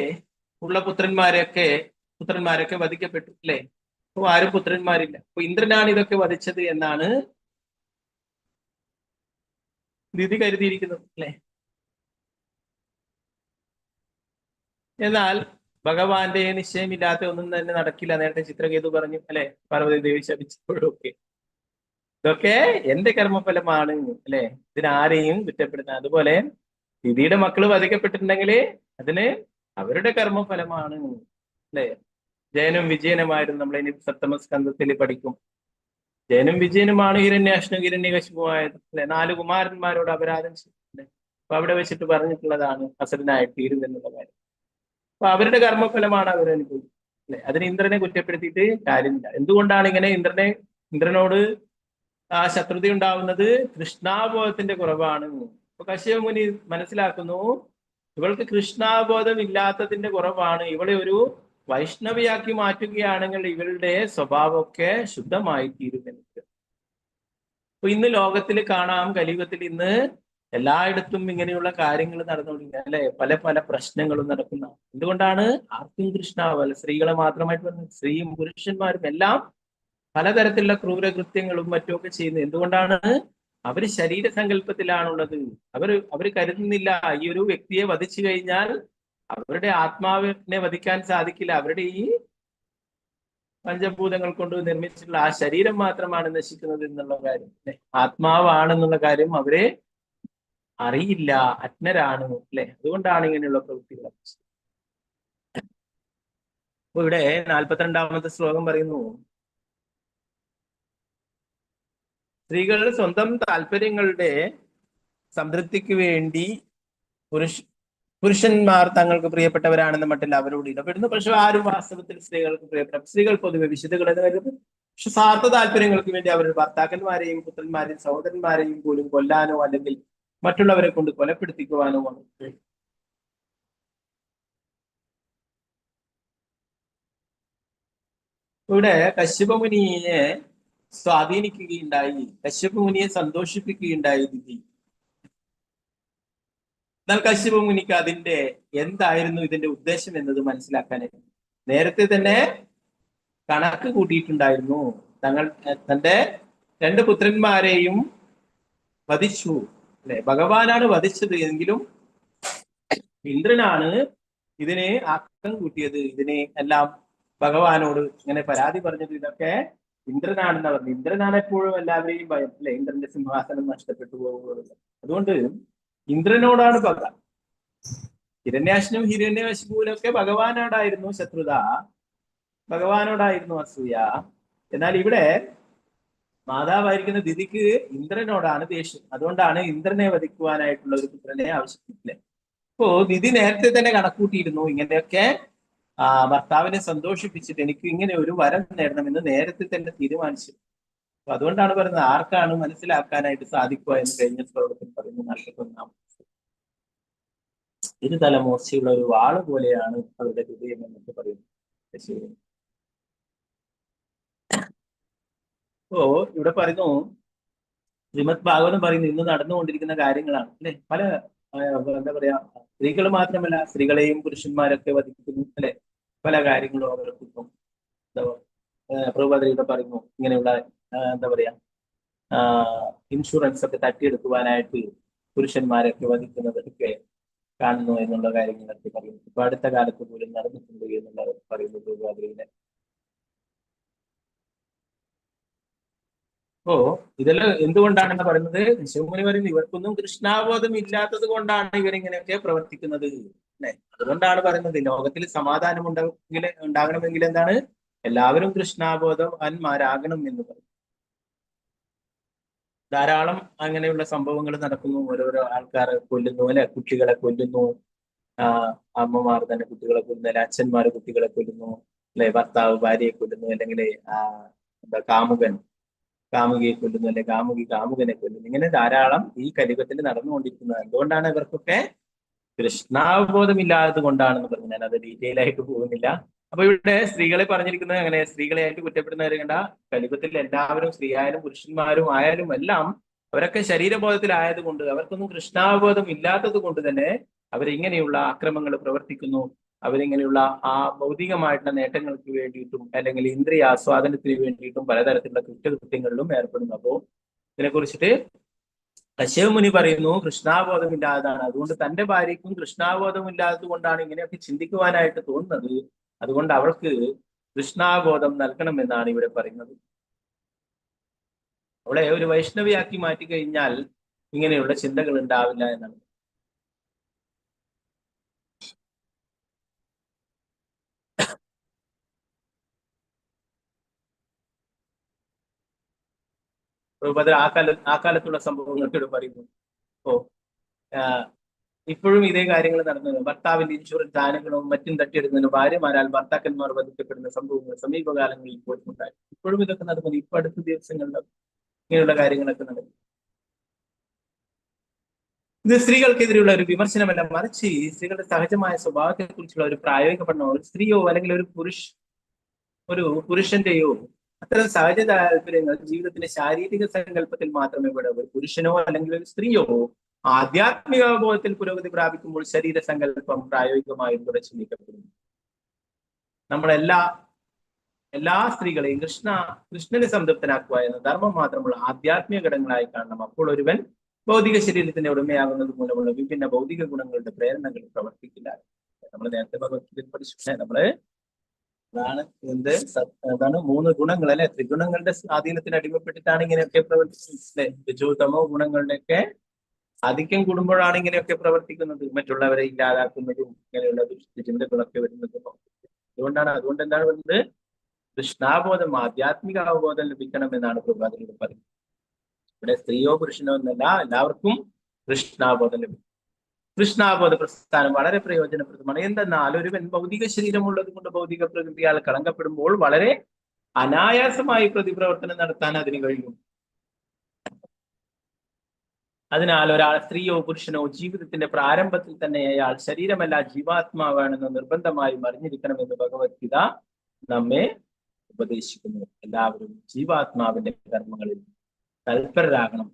ഉള്ള പുത്രന്മാരൊക്കെ വധിക്കപ്പെട്ടു അല്ലെ? അപ്പൊ ആരും പുത്രന്മാരില്ല. അപ്പൊ ഇന്ദ്രനാണ് ഇതൊക്കെ വധിച്ചത് എന്നാണ് ദിതി കരുതിയിരിക്കുന്നത് അല്ലെ? എന്നാൽ ഭഗവാന്റെ നിശ്ചയമില്ലാത്ത ഒന്നും തന്നെ നടക്കില്ല. നേരത്തെ ചിത്രകേതു പറഞ്ഞു അല്ലെ? പാർവതി ദേവി ശപിച്ചപ്പോഴൊക്കെ ഇതൊക്കെ എന്റെ കർമ്മഫലമാണ് അല്ലെ? ഇതിനാരെയും കുറ്റപ്പെടുന്ന. അതുപോലെ ദിതിയുടെ മക്കള് വധിക്കപ്പെട്ടിട്ടുണ്ടെങ്കിൽ അതിന് അവരുടെ കർമ്മഫലമാണ് അല്ലെ? ജയനും വിജയനുമായിരുന്നു. നമ്മളിനി സപ്തമസ്കന്ധത്തിൽ പഠിക്കും. ജയനും വിജയനുമാണ് ഹിരണ്യാക്ഷനും ഹിരണ്യകശിപുമായത് അല്ലെ? 4 കുമാരന്മാരോട് അപരാധം ചെയ്തിട്ടുണ്ട്. അപ്പൊ അവിടെ വെച്ചിട്ട് പറഞ്ഞിട്ടുള്ളതാണ് അസുരനായി തീരും എന്നുള്ള കാര്യം. അപ്പൊ അവരുടെ കർമ്മഫലമാണ് അവരനുഭവിക്കുന്നത് അല്ലെ? അതിന് ഇന്ദ്രനെ കുറ്റപ്പെടുത്തിയിട്ട് കാര്യമില്ല. എന്തുകൊണ്ടാണ് ഇങ്ങനെ ഇന്ദ്രനോട് ആ ശത്രുത ഉണ്ടാവുന്നത്? കൃഷ്ണാബോധത്തിന്റെ കുറവാണ്. അപ്പൊ കശ്യപ മുനി മനസ്സിലാക്കുന്നു, ഇവൾക്ക് കൃഷ്ണാബോധം ഇല്ലാത്തതിന്റെ കുറവാണ്. ഇവളെ ഒരു വൈഷ്ണവിയാക്കി മാറ്റുകയാണെങ്കിൽ ഇവളുടെ സ്വഭാവമൊക്കെ ശുദ്ധമായി തീരുമെന്ന്. അപ്പൊ ഇന്ന് ലോകത്തിൽ കാണാം, കലിയുഗത്തിൽ ഇന്ന് എല്ലായിടത്തും ഇങ്ങനെയുള്ള കാര്യങ്ങൾ നടന്നുകൊണ്ടിരിക്കുക അല്ലെ? പല പല പ്രശ്നങ്ങളും നടക്കുന്ന. എന്തുകൊണ്ടാണ്? ആർക്കും കൃഷ്ണാവല്ല. സ്ത്രീകളെ മാത്രമായിട്ട് പറഞ്ഞു, സ്ത്രീയും പുരുഷന്മാരും എല്ലാം പലതരത്തിലുള്ള ക്രൂരകൃത്യങ്ങളും മറ്റുമൊക്കെ ചെയ്യുന്നത്. എന്തുകൊണ്ടാണ്? അവര് ശരീരസങ്കല്പത്തിലാണുള്ളത്. അവര് കരുതുന്നില്ല ഈ ഒരു വ്യക്തിയെ വധിച്ചു കഴിഞ്ഞാൽ അവരുടെ ആത്മാവിനെ വധിക്കാൻ സാധിക്കില്ല. അവരുടെ ഈ പഞ്ചഭൂതങ്ങൾ കൊണ്ട് നിർമ്മിച്ചിട്ടുള്ള ആ ശരീരം മാത്രമാണ് നശിക്കുന്നത് എന്നുള്ള കാര്യം അല്ലെ? ആത്മാവാണെന്നുള്ള കാര്യം അവരെ അറിയില്ല, അജ്ഞരാണ് അല്ലെ? അതുകൊണ്ടാണ് ഇങ്ങനെയുള്ള പ്രവൃത്തികൾ. അപ്പൊ ഇവിടെ 42ാമത്തെ ശ്ലോകം പറയുന്നു, സ്ത്രീകൾ സ്വന്തം താല്പര്യങ്ങളുടെ സംതൃപ്തിക്ക് വേണ്ടി പുരുഷന്മാർ തങ്ങൾക്ക് പ്രിയപ്പെട്ടവരാണെന്ന മട്ടിൽ അവരോട് ഇടപെടുന്നു. പക്ഷെ ആരും വാസ്തവത്തിൽ സ്ത്രീകൾക്ക് പ്രിയപ്പെട്ട സ്ത്രീകൾ പൊതുവെ വിശുദ്ധകൾ എന്ന് കരുതുന്നു. പക്ഷെ സ്വാർത്ഥ താല്പര്യങ്ങൾക്ക് വേണ്ടി അവരുടെ ഭർത്താക്കന്മാരെയും പുത്രന്മാരെയും സഹോദരന്മാരെയും പോലും കൊല്ലാനോ അല്ലെങ്കിൽ മറ്റുള്ളവരെ കൊണ്ട് കൊലപ്പെടുത്തിക്കുവാനോ ആണ്. ഇവിടെ കശ്യപ മുനിയെ സ്വാധീനിക്കുകയുണ്ടായി, കശ്യപ മുനിയെ സന്തോഷിപ്പിക്കുകയുണ്ടായി ദിതി. എന്നാൽ കശ്യപ മുനിക്ക് അതിന്റെ എന്തായിരുന്നു ഇതിന്റെ ഉദ്ദേശം എന്നത് മനസ്സിലാക്കാനായി നേരത്തെ തന്നെ കണക്ക് കൂട്ടിയിട്ടുണ്ടായിരുന്നു. തന്റെ 2 പുത്രന്മാരെയും വധിച്ചു അല്ലെ, ഭഗവാനാണ് വധിച്ചത് എങ്കിലും ഇന്ദ്രനാണ് ഇതിനെ ആക്കം കൂട്ടിയത്. ഇതിനെ എല്ലാം ഭഗവാനോട് ഇങ്ങനെ പരാതി പറഞ്ഞത് ഇതൊക്കെ ഇന്ദ്രനാണെന്ന് പറഞ്ഞു. ഇന്ദ്രനാണ് എപ്പോഴും എല്ലാവരെയും ഭയം അല്ലെ, ഇന്ദ്രന്റെ സിംഹാസനം നഷ്ടപ്പെട്ടു പോകുന്നത്. അതുകൊണ്ട് ഇന്ദ്രനോടാണ് പക. ഹിരണ്യാക്ഷനും ഹിരണ്യകശിപുവിനും ഒക്കെ ഭഗവാനോടായിരുന്നു ശത്രുത, ഭഗവാനോടായിരുന്നു അസൂയ. എന്നാൽ ഇവിടെ മാതാവായിരിക്കുന്ന ദിതിക്ക് ഇന്ദ്രനോടാണ് ദേഷ്യം. അതുകൊണ്ടാണ് ഇന്ദ്രനെ വധിക്കുവാനായിട്ടുള്ള ഒരു പുത്രനെ ആവശ്യപ്പെട്ടില്ലേ. അപ്പോ ദിതി നേരത്തെ തന്നെ കണക്കൂട്ടിയിരുന്നു, ഇങ്ങനെയൊക്കെ ഭർത്താവിനെ സന്തോഷിപ്പിച്ചിട്ട് എനിക്ക് ഇങ്ങനെ ഒരു വരം നേടണമെന്ന് നേരത്തെ തന്നെ തീരുമാനിച്ചു. അപ്പൊ അതുകൊണ്ടാണ് പറയുന്നത് ആർക്കാണ് മനസ്സിലാക്കാനായിട്ട് സാധിക്കുക എന്ന് കഴിഞ്ഞ ശ്ലോകത്തിൽ പറയുന്നു. 41-ാം ഇരുതലമൂർച്ചയുള്ള ഒരു വാള് പോലെയാണ് അവരുടെ ഹൃദയം എന്നൊക്കെ പറയുന്നു. ശരി. അപ്പോ ഇവിടെ പറയുന്നു, ശ്രീമദ് ഭാഗവതം പറയുന്നു ഇന്ന് നടന്നുകൊണ്ടിരിക്കുന്ന കാര്യങ്ങളാണ് അല്ലെ. പല എന്താ പറയാ, സ്ത്രീകൾ മാത്രമല്ല, സ്ത്രീകളെയും പുരുഷന്മാരൊക്കെ വധിക്കുന്നു അല്ലെ. പല കാര്യങ്ങളും അവർക്കിപ്പം പ്രഭുപാദരിയുടെ പറയുന്നു ഇങ്ങനെയുള്ള എന്താ പറയാ ഇൻഷുറൻസ് ഒക്കെ തട്ടിയെടുക്കുവാനായിട്ട് പുരുഷന്മാരൊക്കെ വധിക്കുന്നതൊക്കെ കാണുന്നു എന്നുള്ള കാര്യങ്ങളൊക്കെ പറയുന്നു. ഇപ്പൊ അടുത്ത കാലത്ത് പോലും നടന്നിട്ടുണ്ട് എന്നുള്ള പറയുന്നു പ്രഭുപാദരിയുടെ. അപ്പോ ഇതെല്ലാം എന്തുകൊണ്ടാണെന്ന് പറയുന്നത്, ശിവമുനി പറയുന്നത് ഇവർക്കൊന്നും കൃഷ്ണാബോധം ഇല്ലാത്തത് കൊണ്ടാണ് ഇവരിങ്ങനെയൊക്കെ പ്രവർത്തിക്കുന്നത് അല്ലെ. അതുകൊണ്ടാണ് പറയുന്നത് ലോകത്തിൽ സമാധാനം ഉണ്ടാകണമെങ്കിൽ എന്താണ്, എല്ലാവരും കൃഷ്ണാബോധവാന്മാരാകണം എന്ന് പറയും. ധാരാളം അങ്ങനെയുള്ള സംഭവങ്ങൾ നടക്കുന്നു. ഓരോരോ ആൾക്കാരെ കൊല്ലുന്നു അല്ലെ, കുട്ടികളെ കൊല്ലുന്നു, അമ്മമാർ തന്നെ കുട്ടികളെ കൊല്ലുന്നു അല്ലെ, അച്ഛന്മാർ കുട്ടികളെ കൊല്ലുന്നു അല്ലെ, ഭർത്താവ് ഭാര്യയെ കൊല്ലുന്നു, അല്ലെങ്കിൽ എന്താ കാമുകിയെ കൊല്ലുന്നു അല്ലെ, കാമുകനെ കൊല്ലുന്നു. ഇങ്ങനെ ധാരാളം ഈ കലിയുഗത്തിൽ നടന്നുകൊണ്ടിരിക്കുന്നത്. എന്തുകൊണ്ടാണ് ഇവർക്കൊക്കെ കൃഷ്ണാവബോധമില്ലാത്തത് കൊണ്ടാണെന്ന് പറഞ്ഞു. ഞാൻ അത് ഡീറ്റെയിൽ ആയിട്ട് പോകുന്നില്ല. അപ്പൊ ഇവിടെ സ്ത്രീകളെ പറഞ്ഞിരിക്കുന്നത് അങ്ങനെ സ്ത്രീകളെ ആയിട്ട് കുറ്റപ്പെടുന്നവരെ കണ്ട, കലിയുഗത്തിൽ എല്ലാവരും സ്ത്രീയായാലും പുരുഷന്മാരും ആയാലും എല്ലാം അവരൊക്കെ ശരീരബോധത്തിലായത് കൊണ്ട്, അവർക്കൊന്നും കൃഷ്ണാവബോധം ഇല്ലാത്തത് കൊണ്ട് തന്നെ അവരിങ്ങനെയുള്ള അക്രമങ്ങൾ പ്രവർത്തിക്കുന്നു. അവരിങ്ങനെയുള്ള ആ ഭൗതികമായിട്ടുള്ള നേട്ടങ്ങൾക്ക് വേണ്ടിയിട്ടും അല്ലെങ്കിൽ ഇന്ദ്രിയ ആസ്വാദനത്തിന് വേണ്ടിയിട്ടും പലതരത്തിലുള്ള കുറ്റകൃത്യങ്ങളിലും ഏർപ്പെടുന്നു. അപ്പോ ഇതിനെക്കുറിച്ചിട്ട് കശ്യപ മുനി പറയുന്നു കൃഷ്ണാബോധമില്ലാതാണ്. അതുകൊണ്ട് തന്റെ ഭാര്യയ്ക്കും കൃഷ്ണാബോധമില്ലാത്തത് കൊണ്ടാണ് ഇങ്ങനെയൊക്കെ ചിന്തിക്കുവാനായിട്ട് തോന്നുന്നത്. അതുകൊണ്ട് അവൾക്ക് കൃഷ്ണാബോധം നൽകണമെന്നാണ് ഇവിടെ പറയുന്നത്. അവളെ ഒരു വൈഷ്ണവിയാക്കി മാറ്റി കഴിഞ്ഞാൽ ഇങ്ങനെയുള്ള ചിന്തകൾ ഉണ്ടാവില്ല എന്നാണ്. ആ കാലത്തുള്ള സംഭവങ്ങൾക്കിടെ പറയുന്നു. ഓ ഇപ്പോഴും ഇതേ കാര്യങ്ങൾ നടന്നത്. ഭർത്താവിന്റെ ഇൻഷുറൻസ് ദാനങ്ങളും മറ്റും തട്ടിയെടുക്കുന്നതിന് ഭാര്യമാരാൽ ഭർത്താക്കന്മാർ വധിക്കപ്പെടുന്ന സംഭവങ്ങൾ സമീപകാലങ്ങളിൽ പോലും ഉണ്ടായി. ഇപ്പോഴും ഇതൊക്കെ നടക്കുന്നത്. ഇപ്പൊ അടുത്ത ദിവസങ്ങളിൽ ഇങ്ങനെയുള്ള കാര്യങ്ങളൊക്കെ നടക്കും. ഇത് സ്ത്രീകൾക്കെതിരെയുള്ള ഒരു വിമർശനമല്ല, മറിച്ച് സ്ത്രീകളുടെ സഹജമായ സ്വഭാവത്തെ കുറിച്ചുള്ള ഒരു പ്രായോഗിക പഠനം. ഒരു സ്ത്രീയോ അല്ലെങ്കിൽ ഒരു പുരുഷന്റെയോ അത്തരം സഹജ താല്പര്യങ്ങൾ ജീവിതത്തിന്റെ ശാരീരിക സങ്കല്പത്തിൽ മാത്രമേ പെടാവൂ. ഒരു പുരുഷനോ അല്ലെങ്കിൽ ഒരു സ്ത്രീയോ ആധ്യാത്മിക ബോധത്തിൽ പുരോഗതി പ്രാപിക്കുമ്പോൾ ശരീര സങ്കല്പം പ്രായോഗികമായും തുടച്ചു നീക്കപ്പെടുന്നു. എല്ലാ സ്ത്രീകളെയും കൃഷ്ണനെ സംതൃപ്തനാക്കുക എന്ന ധർമ്മം മാത്രമുള്ള ആധ്യാത്മിക ഘടകങ്ങളായി കാണണം. അപ്പോൾ ഒരുവൻ ഭൗതിക ശരീരത്തിന്റെ ഉടമയാകുന്നത് മൂലമുള്ള വിഭിന്ന ഭൗതിക ഗുണങ്ങളുടെ പ്രേരണകൾ പ്രവർത്തിക്കില്ല. നമ്മൾ നേരത്തെ ഭഗവത്ഗീതയിൽ പഠിച്ചിട്ടുണ്ട്. അതാണ് 3 ഗുണങ്ങൾ അല്ലെ. ത്രിഗുണങ്ങളുടെ സ്വാധീനത്തിന് അടിമപ്പെട്ടിട്ടാണ് ഇങ്ങനെയൊക്കെ പ്രവർത്തിക്കുന്നത്. രജോതമോ ഗുണങ്ങളുടെയൊക്കെ ആധിക്യം കൂടുമ്പോഴാണ് ഇങ്ങനെയൊക്കെ പ്രവർത്തിക്കുന്നത്. മറ്റുള്ളവരെ ഇല്ലാതാക്കുന്നതും ഇങ്ങനെയുള്ള ദുഷ്ടചിന്തകളൊക്കെ വരുന്നതും. അതുകൊണ്ട് എന്താണ് പറയുന്നത്, കൃഷ്ണാബോധം ആധ്യാത്മിക അവബോധം ലഭിക്കണം എന്നാണ് പ്രഭാതനോട് പറയുന്നത്. ഇവിടെ സ്ത്രീയോ പുരുഷനോ എന്നല്ല, എല്ലാവർക്കും കൃഷ്ണാബോധം ലഭിക്കും. കൃഷ്ണാബോധ പ്രസ്ഥാനം വളരെ പ്രയോജനപ്രദമാണ്. എന്തെന്നാൽ ഒരുവൻ ഭൗതിക ശരീരമുള്ളത് കൊണ്ട് ഭൗതിക പ്രകൃതിയാൽ കളങ്കപ്പെടുമ്പോൾ വളരെ അനായാസമായി പ്രതിപ്രവർത്തനം നടത്താൻ അതിന് കഴിയും. അതിനാൽ ഒരാൾ സ്ത്രീയോ പുരുഷനോ ജീവിതത്തിന്റെ പ്രാരംഭത്തിൽ തന്നെ അയാൾ ശരീരമല്ല ജീവാത്മാവാണെന്ന് നിർബന്ധമായും അറിഞ്ഞിരിക്കണമെന്ന് ഭഗവത്ഗീത നമ്മെ ഉപദേശിക്കുന്നു. എല്ലാവരും ജീവാത്മാവിന്റെ കർമ്മങ്ങളിൽ തൽപരരാകണം.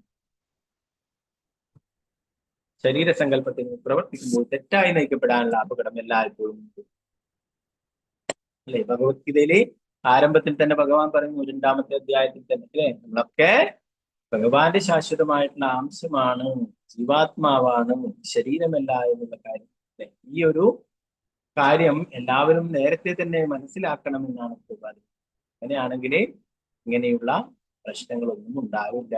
ശരീരസങ്കല്പത്തിന് പ്രവർത്തിക്കുമ്പോൾ തെറ്റായി നയിക്കപ്പെടാനുള്ള അപകടം എല്ലായ്പ്പോഴും ഉണ്ട്. അല്ലെ? ഭഗവത്ഗീതയിലെ ആരംഭത്തിൽ തന്നെ ഭഗവാൻ പറയുന്നു, 2-ാമത്തെ അധ്യായത്തിൽ തന്നെ, അല്ലെ, നമ്മളൊക്കെ ഭഗവാന്റെ ശാശ്വതമായിട്ടുള്ള അംശമാണ്, ജീവാത്മാവാണ്, ശരീരമല്ല എന്നുള്ള കാര്യം. അല്ലെ? ഈ ഒരു കാര്യം എല്ലാവരും നേരത്തെ തന്നെ മനസ്സിലാക്കണമെന്നാണ് പറയുന്നത്. അങ്ങനെയാണെങ്കിൽ ഇങ്ങനെയുള്ള പ്രശ്നങ്ങളൊന്നും ഉണ്ടാവില്ല.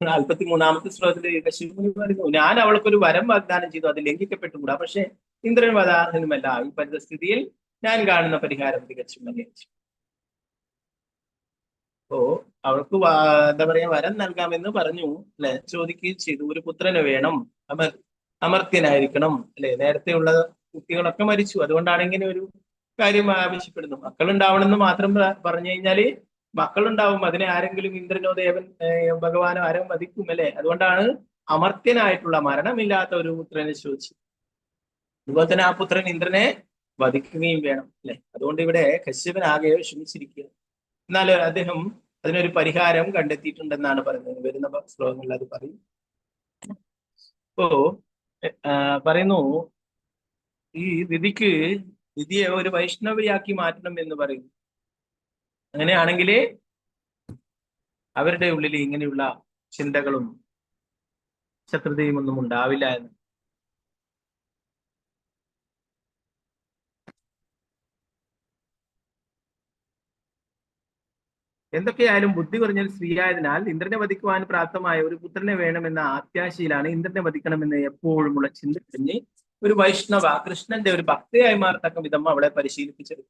നാൽപ്പത്തിമൂന്നാമത്തെ ശ്ലോകത്തിൽ കശ്യപമുനി പറയുന്നു, ഞാൻ അവൾക്കൊരു വരം വാഗ്ദാനം ചെയ്തു, അത് ലംഘിക്കപ്പെട്ടുകൂടാ. പക്ഷെ ഇന്ദ്രൻ വധാർഹനുമല്ല. ഈ പരിതസ്ഥിതിയിൽ ഞാൻ കാണുന്ന പരിഹാരം തികച്ചും അന്വേഷിച്ചു. അപ്പോ അവൾക്ക് എന്താ പറയാ, വരം നൽകാമെന്ന് പറഞ്ഞു, അല്ലെ, ചോദിക്കുകയും ചെയ്തു. ഒരു പുത്രന് വേണം, അമർത്യനായിരിക്കണം, അല്ലെ, നേരത്തെയുള്ള കുട്ടികളൊക്കെ മരിച്ചു, അതുകൊണ്ടാണ് ഇങ്ങനെ ഒരു കാര്യം ആവശ്യപ്പെടുന്നു. മക്കളുണ്ടാവണമെന്ന് മാത്രം പറഞ്ഞു കഴിഞ്ഞാല് മക്കളുണ്ടാവും, അതിനെ ആരെങ്കിലും ഇന്ദ്രനോ ദേവൻ ഭഗവാനോ ആരും വധിക്കും, അല്ലെ? അതുകൊണ്ടാണ് അമർത്യനായിട്ടുള്ള മരണമില്ലാത്ത ഒരു പുത്രനെ ചോദിച്ചത്. അതുപോലെ തന്നെ ആ പുത്രൻ ഇന്ദ്രനെ വധിക്കുകയും വേണം, അല്ലെ? അതുകൊണ്ട് ഇവിടെ കശ്യപൻ ആകെ വിഷമിച്ചിരിക്കുക. എന്നാൽ അദ്ദേഹം അതിനൊരു പരിഹാരം കണ്ടെത്തിയിട്ടുണ്ടെന്നാണ് പറയുന്നത്. വരുന്ന ശ്ലോകങ്ങളിൽ അത് പറയും. ഇപ്പോ പറയുന്നു, ഈ ദിതിയെ ഒരു വൈഷ്ണവിയാക്കി മാറ്റണം എന്ന് പറയുന്നു. അങ്ങനെയാണെങ്കിൽ അവരുടെ ഉള്ളിൽ ഇങ്ങനെയുള്ള ചിന്തകളും ശത്രുതയും ഒന്നും ഉണ്ടാവില്ല എന്ന്. എന്തൊക്കെയായാലും ബുദ്ധി കുറഞ്ഞൊരു സ്ത്രീയായതിനാൽ ഇന്ദ്രനെ വധിക്കുവാൻ പ്രാപ്തമായ ഒരു പുത്രനെ വേണമെന്ന ആത്യാശയിലാണ് ഇന്ദ്രനെ വധിക്കണമെന്ന് എപ്പോഴുമുള്ള ചിന്ത കഴിഞ്ഞ് ഒരു വൈഷ്ണവ കൃഷ്ണന്റെ ഒരു ഭക്തയായി മാറത്തക്ക വിധം അവളെ പരിശീലിപ്പിച്ചത്.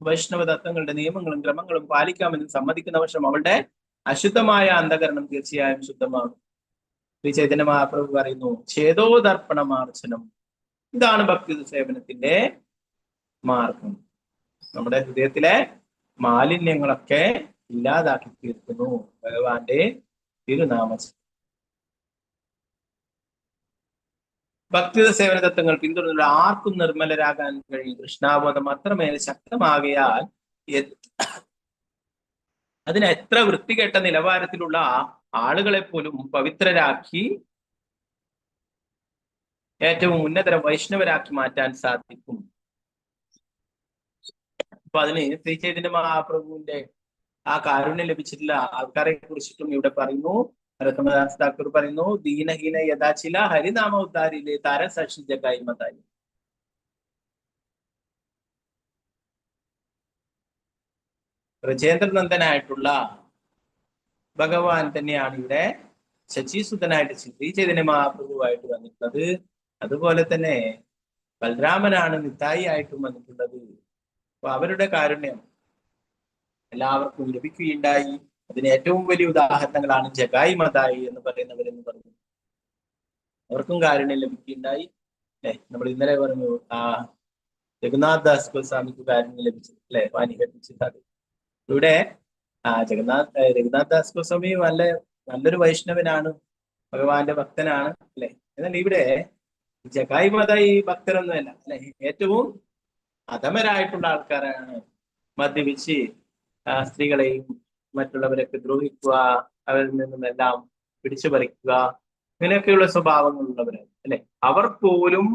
വൈഷ്ണവ തത്വങ്ങളുടെ നിയമങ്ങളും ക്രമങ്ങളും പാലിക്കാമെന്ന് സമ്മതിക്കുന്ന വർഷം അവളുടെ അശുദ്ധമായ അന്ധകരണം തീർച്ചയായും ശുദ്ധമാകും. ശ്രീ ചൈതന്യ മഹാപ്രഭു പറയുന്നു, ഛേദോദർപ്പണമാർച്ചനം, ഇതാണ് ഭക്തി സേവനത്തിന്റെ മാർഗം. നമ്മുടെ ഹൃദയത്തിലെ മാലിന്യങ്ങളൊക്കെ ഇല്ലാതാക്കി തീർക്കുന്നു ഭഗവാന്റെ തിരുനാമ. ഭക്തിയുടെ സേവന തത്വങ്ങൾ പിന്തുടരുന്ന ആർക്കും നിർമ്മലരാകാൻ കഴിയും. കൃഷ്ണാബോധം അത്രമേൽ ശക്തമാകയാൽ അതിന് എത്ര വൃത്തികെട്ട നിലവാരത്തിലുള്ള ആളുകളെ പോലും പവിത്രരാക്കി ഏറ്റവും ഉന്നതര വൈഷ്ണവരാക്കി മാറ്റാൻ സാധിക്കും. അപ്പൊ അതിന് ശ്രീ ചൈതന്യ മഹാപ്രഭുവിന്റെ ആ കാരുണ്യം ലഭിച്ചിട്ടുള്ള ആൾക്കാരെ കുറിച്ചിട്ടും ഇവിടെ പറയുന്നു. രത്നദാസ് താക്കൂർ പറയുന്നു, ദീനഹീന യഥാചില ഹരിനാമ ഉദ്ധാരിലെ താരസാക്ഷി ജഗായി മതായി. ബ്രജേന്ദ്രനന്ദനായിട്ടുള്ള ഭഗവാൻ തന്നെയാണ് ഇവിടെ ശശിസുതനായിട്ട് ശ്രീ ചൈതന്യ മഹാപ്രഭുവായിട്ട് വന്നിട്ടുള്ളത്. അതുപോലെ തന്നെ ബലരാമനാണ് മിത്തായി ആയിട്ടും വന്നിട്ടുള്ളത്. അപ്പൊ അവരുടെ കാരുണ്യം എല്ലാവർക്കും ലഭിക്കുകയുണ്ടായി. അതിന് ഏറ്റവും വലിയ ഉദാഹരണങ്ങളാണ് ജഗായി മതായി എന്ന് പറയുന്നവരെന്ന് പറഞ്ഞു. അവർക്കും കാരുണ്യം ലഭിക്കുകയുണ്ടായി. നമ്മൾ ഇന്നലെ പറഞ്ഞു രഘുനാഥ് ദാസ് ഗോസ്വാമിക്ക് കാരുണ്യം ലഭിച്ചത്, അല്ലെ, വാണി ഘടിപ്പിച്ചത്. ഇവിടെ രഘുനാഥ് ദാസ് ഗോസ്വാമി നല്ലൊരു വൈഷ്ണവനാണ്, ഭഗവാന്റെ ഭക്തനാണ്, അല്ലെ. എന്നാൽ ഇവിടെ ജഗായി മതായി ഭക്തരൊന്നുമല്ല, അല്ലെ. ഏറ്റവും അധമരായിട്ടുള്ള ആൾക്കാരാണ്. മദ്യപിച്ച് സ്ത്രീകളെയും മറ്റുള്ളവരൊക്കെ ദ്രോഹിക്കുക, അവരിൽ നിന്നുമെല്ലാം പിടിച്ചു പറിക്കുക, ഇങ്ങനെയൊക്കെയുള്ള സ്വഭാവങ്ങളുള്ളവരാണ്, അല്ലെ. അവർ പോലും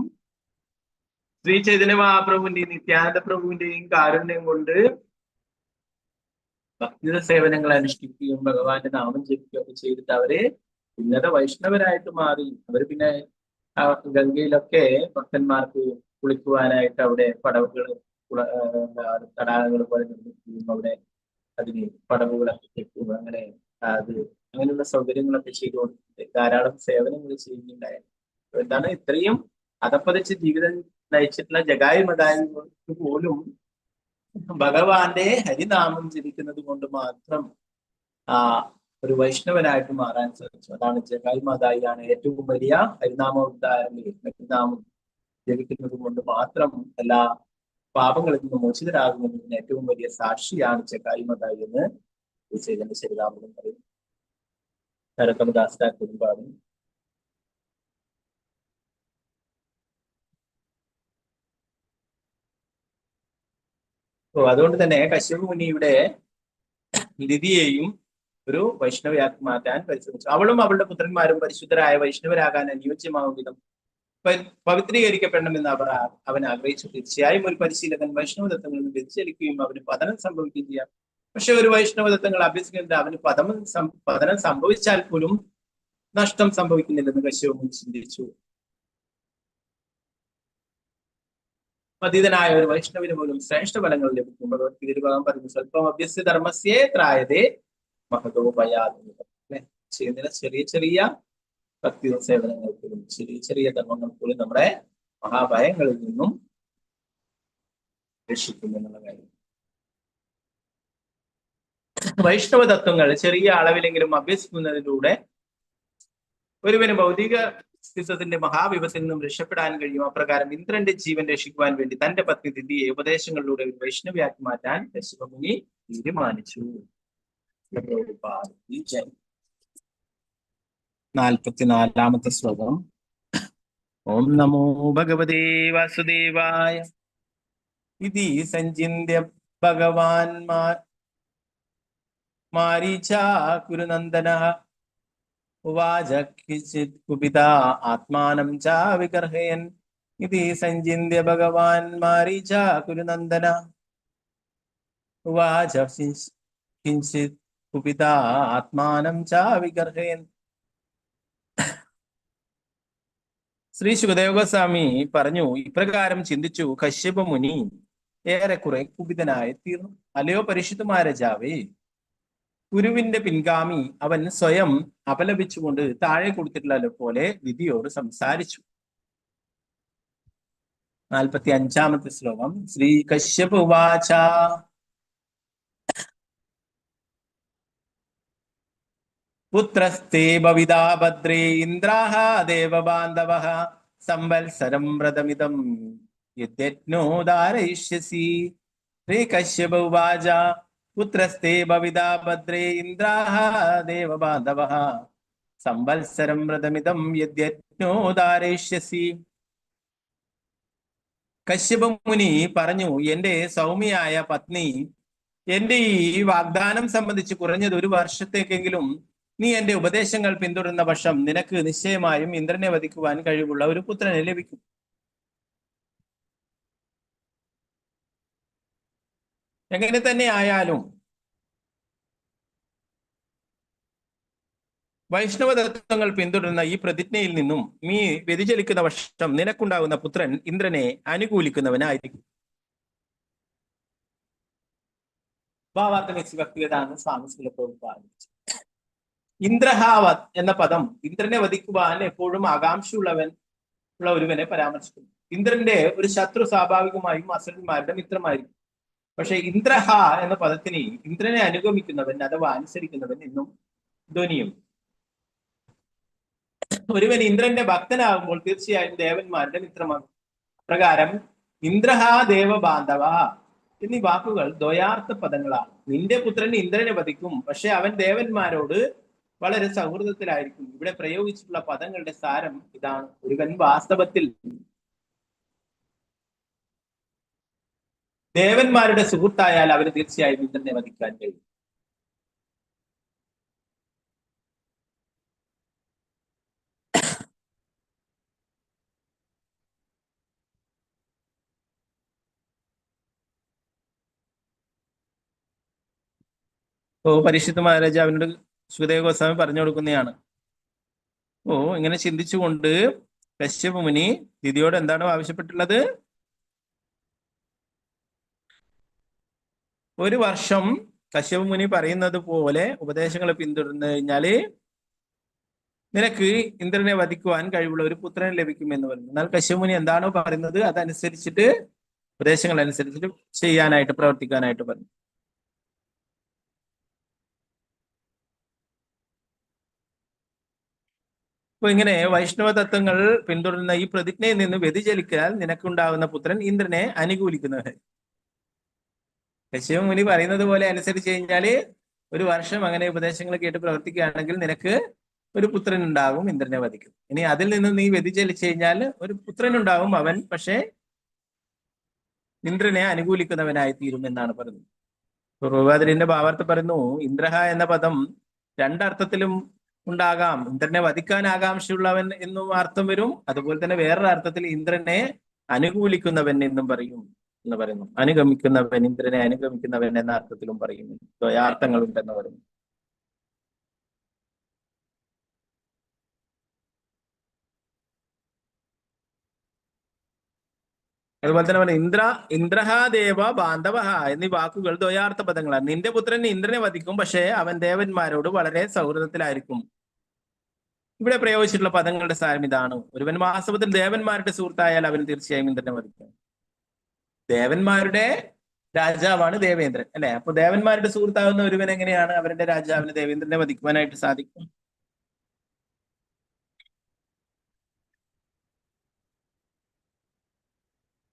ശ്രീ ചൈതന്യ മഹാപ്രഭുവിന്റെയും നിത്യാനന്ദ പ്രഭുവിന്റെയും കാരുണ്യം കൊണ്ട് ഭക്തിത സേവനങ്ങൾ അനുഷ്ഠിക്കുകയും ഭഗവാന്റെ നാമം ജപിക്കുകയൊക്കെ ചെയ്തിട്ട് അവര് ഉന്നത വൈഷ്ണവരായിട്ട് മാറി. അവർ പിന്നെ ഗംഗയിലൊക്കെ ഭക്തന്മാർക്ക് കുളിക്കുവാനായിട്ട് അവിടെ പടവുകൾ, തടാകങ്ങൾ പോലെ നിർമ്മിക്കുകയും അവിടെ അതിന് പടവുകളൊക്കെ കെട്ടുക, അങ്ങനെയുള്ള സൗകര്യങ്ങളൊക്കെ ചെയ്തു കൊടുത്തിട്ട് ധാരാളം സേവനങ്ങൾ ചെയ്യുന്നുണ്ടായിരുന്നു. എന്താണ്, ഇത്രയും അധപ്പതിച്ച് ജീവിതം നയിച്ചിട്ടുള്ള ജഗായി മതായിക്ക് പോലും ഭഗവാന്റെ ഹരിനാമം ജപിക്കുന്നത് കൊണ്ട് മാത്രം ഒരു വൈഷ്ണവനായിട്ട് മാറാൻ സാധിച്ചു. അതാണ് ജഗായി മതായിയാണ് ഏറ്റവും വലിയ ഹരിനാമോദ്ധാരം. ഹരിനാമം ജപിക്കുന്നത് കൊണ്ട് മാത്രം എല്ലാ പാപങ്ങളിൽ നിന്ന് മോചിതരാകുന്നതിന് ഏറ്റവും വലിയ സാക്ഷിയാണ് ജഗായി മതായി എന്ന് ചൈതന്യ ചരിതാമൃതം പറയുന്നു. നരക്കമദാസ് താക്കൂറും പാടുന്നു. അതുകൊണ്ട് തന്നെ കശ്യപ മുനിയുടെ ലിതിയെയും ഒരു വൈഷ്ണവയാക്കി മാറ്റാൻ പരിശ്രമിച്ചു. അവളും അവളുടെ പുത്രന്മാരും പരിശുദ്ധരായ വൈഷ്ണവരാകാൻ അനുയോജ്യമാവും വിധം പവിത്രീകരിക്കപ്പെടണമെന്ന് അവൻ ആഗ്രഹിച്ചു. തീർച്ചയായും ഒരു പരിശീലകൻ വൈഷ്ണവ തത്വങ്ങളിൽ നിന്ന് വ്യതിചലിക്കുകയും അവന് പതനം സംഭവിക്കുകയും ചെയ്യാം. പക്ഷെ ഒരു വൈഷ്ണവ തത്വങ്ങൾ അഭ്യസിക്കുന്നത് അവന് പതനം സംഭവിച്ചാൽ പോലും നഷ്ടം സംഭവിക്കുന്നില്ലെന്ന് കശ്യപ മുനി ചിന്തിച്ചു. പതിതനായ ഒരു വൈഷ്ണവിന് പോലും ശ്രേഷ്ഠ ഫലങ്ങൾ ലഭിക്കും. ഭഗവത്ഗീത ഭാഗം പറഞ്ഞു, സ്വല്പം അഭ്യസ്യ ധർമ്മസ്യേ ത്രായതേ മഹതോ ഭയാത്മകം. അല്ലെ, ചെയ്യുന്ന ചെറിയ ചെറിയ ഭക്തി സേവനങ്ങൾ പോലും, ചെറിയ ചെറിയ ധർമ്മങ്ങൾ പോലും നമ്മുടെ മഹാഭയങ്ങളിൽ നിന്നും രക്ഷിക്കും എന്നുള്ള കാര്യം. വൈഷ്ണവ തത്വങ്ങൾ ചെറിയ അളവിലെങ്കിലും അഭ്യസിക്കുന്നതിലൂടെ ഒരുവന് ഭൗതിക സ്ഥിതത്തിന്റെ മഹാവിപത്തിൽ നിന്നും രക്ഷപ്പെടാൻ കഴിയും. അപ്രകാരം ഇന്ദ്രന്റെ ജീവൻ രക്ഷിക്കുവാൻ വേണ്ടി തന്റെ പത്നി ദിതിയെ ഉപദേശങ്ങളിലൂടെ ഒരു വൈഷ്ണവിയാക്കി മാറ്റാൻ കശ്യപ മുനി തീരുമാനിച്ചു. 44-ാമത്തെ ശ്ലോകം. ഓം നമോ ഭഗവതേ വാസുദേവായ ഇതി സഞ്ജിന്യ ഭഗവാൻ മാരീചാ കുരുനന്ദനഃ ഉവാച കിഞ്ചിത് കുപിതാ ആത്മാനം ച വിഗർഹയൻ. ഇതി സഞ്ജിന്യ ഭഗവാൻ മാരീചാ കുരുനന്ദനഃ ഉവാച കിഞ്ചിത് കുപിതാ ആത്മാനം ച വിഗർഹയൻ. ശ്രീ ശുകദേവ ഗോസ്വാമി പറഞ്ഞു, ഇപ്രകാരം ചിന്തിച്ചു കശ്യപ മുനി ഏറെക്കുറെ കുപിതനായി തീർന്നു. അല്ലയോ പരിശുദ്ധ മഹാരാജാവേ, ഗുരുവിന്റെ പിൻഗാമി അവൻ സ്വയം അപലപിച്ചുകൊണ്ട് താഴെ കൊടുത്തിട്ടുള്ള പോലെ വിധിയോട് സംസാരിച്ചു. 45-ാമത്തെ ശ്ലോകം. ശ്രീ കശ്യപ ഉവാച പുത്രസ്തേ ഭവിതാ ഭദ്രേ ഇന്ദ്രാഃ ദേവബാന്ധവഃ സംവത്സരം വ്രതമിദം യദ്യജ്ഞോദാരയിഷ്യസി. ശ്രീ കശ്യപ ഉവാച പുത്രസ്തേ ഭവിതാ ഭദ്രേ ഇന്ദ്രാഃ ദേവബാന്ധവഃ സംവത്സരം വ്രതമിദം യദ്യജ്ഞോദാരയിഷ്യസി. കശ്യപ മുനി പറഞ്ഞു, എന്റെ സൗമ്യയായ പത്നി, എന്റെ ഈ വാഗ്ദാനം സംബന്ധിച്ച് കുറഞ്ഞത് ഒരു വർഷത്തേക്കെങ്കിലും നീ എന്റെ ഉപദേശങ്ങൾ പിന്തുടരുന്ന പക്ഷം നിനക്ക് നിശ്ചയമായും ഇന്ദ്രനെ വധിക്കുവാൻ കഴിവുള്ള ഒരു പുത്രനെ ലഭിക്കും. എങ്ങനെ തന്നെ ആയാലും വൈഷ്ണവ തത്വങ്ങൾ പിന്തുടരുന്ന ഈ പ്രതിജ്ഞയിൽ നിന്നും നീ വ്യതിചലിക്കുന്ന പക്ഷം നിനക്കുണ്ടാകുന്ന പുത്രൻ ഇന്ദ്രനെ അനുകൂലിക്കുന്നവനായിരിക്കും. ഭാവാർത്ഥ ഭക്തിവേദാന്ത സ്വാമി പ്രഭുപാദിച്ചു. ഇന്ദ്രഹാവത് എന്ന പദം ഇന്ദ്രനെ വധിക്കുവാൻ എപ്പോഴും ആകാംക്ഷയുള്ള ഒരുവനെ പരാമർശിക്കുന്നു. ഇന്ദ്രന്റെ ഒരു ശത്രു സ്വാഭാവികമായും അസുരന്മാരുടെ മിത്രമായിരിക്കും. പക്ഷെ ഇന്ദ്രഹ എന്ന പദത്തിന് ഇന്ദ്രനെ അനുഗമിക്കുന്നവൻ അഥവാ അനുസരിക്കുന്നവൻ എന്നും ധ്വനിയും. ഒരുവൻ ഇന്ദ്രന്റെ ഭക്തനാകുമ്പോൾ തീർച്ചയായും ദേവന്മാരുടെ മിത്രമാകും. പ്രകാരം ഇന്ദ്രഹ ദേവബാന്ധവ എന്നീ വാക്കുകൾ ദ്വയാർത്ഥ പദങ്ങളാണ്. നിന്റെ പുത്രൻ ഇന്ദ്രനെ വധിക്കും, പക്ഷെ അവൻ ദേവന്മാരോട് വളരെ സൗഹൃദത്തിലായിരിക്കും. ഇവിടെ പ്രയോഗിച്ചിട്ടുള്ള പദങ്ങളുടെ സാരം ഇതാണ്. ഒരുവൻ വാസ്തവത്തിൽ ദേവന്മാരുടെ സുഹൃത്തായാൽ അവന് തീർച്ചയായും ഇന്ദ്രനെ വധിക്കാൻ കഴിയും. പരിശുദ്ധ മഹാരാജാവിനോട് ശുകദേവ ഗോസ്വാമി പറഞ്ഞു കൊടുക്കുന്നതാണ്. ഇങ്ങനെ ചിന്തിച്ചുകൊണ്ട് കശ്യപ മുനി ദിതിയോട് എന്താണ് ആവശ്യപ്പെട്ടുള്ളത്? ഒരു വർഷം കശ്യപ മുനി പറയുന്നത് പോലെ ഉപദേശങ്ങൾ പിന്തുടർന്നു കഴിഞ്ഞാല് നിനക്ക് ഇന്ദ്രനെ വധിക്കുവാൻ കഴിവുള്ള ഒരു പുത്രനെ ലഭിക്കുമെന്ന് പറഞ്ഞു. എന്നാൽ കശ്യപ മുനി എന്താണോ പറയുന്നത് അതനുസരിച്ചിട്ട് ഉപദേശങ്ങൾ അനുസരിച്ചിട്ട് ചെയ്യാനായിട്ട് പ്രവർത്തിക്കാനായിട്ട് പറഞ്ഞു. അപ്പൊ ഇങ്ങനെ വൈഷ്ണവ തത്വങ്ങൾ പിന്തുടരുന്ന ഈ പ്രതിജ്ഞയിൽ നിന്ന് വ്യതിചലിക്കാൻ നിനക്കുണ്ടാകുന്ന പുത്രൻ ഇന്ദ്രനെ അനുകൂലിക്കുന്നവൻ. കശ്യപ മുനി പറയുന്നത് പോലെ അനുസരിച്ച് കഴിഞ്ഞാല് ഒരു വർഷം അങ്ങനെ ഉപദേശങ്ങൾ കേട്ട് പ്രവർത്തിക്കുകയാണെങ്കിൽ നിനക്ക് ഒരു പുത്രൻ ഉണ്ടാകും, ഇന്ദ്രനെ വധിക്കും. ഇനി അതിൽ നിന്ന് നീ വ്യതിചലിച്ചു കഴിഞ്ഞാൽ ഒരു പുത്രൻ ഉണ്ടാകും, അവൻ പക്ഷേ ഇന്ദ്രനെ അനുകൂലിക്കുന്നവനായി തീരും എന്നാണ് പറയുന്നത്. പൂർവ്വഭാദ്രന്റെ ഭാവാർത്ഥം പറയുന്നു, ഇന്ദ്രഹ എന്ന പദം രണ്ടർത്ഥത്തിലും ഉണ്ടാകാം. ഇന്ദ്രനെ വധിക്കാൻ ആകാംക്ഷയുള്ളവൻ എന്നും അർത്ഥം വരും. അതുപോലെ തന്നെ വേറൊരു അർത്ഥത്തിൽ ഇന്ദ്രനെ അനുകൂലിക്കുന്നവൻ എന്നും പറയും എന്ന് പറയുന്നു. അനുഗമിക്കുന്നവൻ, ഇന്ദ്രനെ അനുഗമിക്കുന്നവൻ എന്ന അർത്ഥത്തിലും പറയുന്നു. ദ്വയാർത്ഥങ്ങൾ ഉണ്ടെന്ന് പറയുന്നു. അതുപോലെ തന്നെ പറയുന്നത് ഇന്ദ്രഹ ദേവ ബാന്ധവ എന്നീ വാക്കുകൾ ദ്വയാർത്ഥ പദങ്ങളാണ്. നിന്റെ പുത്രൻ ഇന്ദ്രനെ വധിക്കും, പക്ഷേ അവൻ ദേവന്മാരോട് വളരെ സൗഹൃദത്തിലായിരിക്കും. ഇവിടെ പ്രയോഗിച്ചിട്ടുള്ള പദങ്ങളുടെ സാരം ഇതാണ്. ഒരുവൻ വാസ്തവത്തിൽ ദേവന്മാരുടെ സുഹൃത്തായാൽ അവൻ തീർച്ചയായും ഇന്ദ്രനെ വധിക്കും. ദേവന്മാരുടെ രാജാവാണ് ദേവേന്ദ്രൻ, അല്ലെ? അപ്പൊ ദേവന്മാരുടെ സുഹൃത്താവുന്ന ഒരുവൻ എങ്ങനെയാണ് അവരുടെ രാജാവിന് ദേവേന്ദ്രനെ വധിക്കുവാനായിട്ട് സാധിക്കും?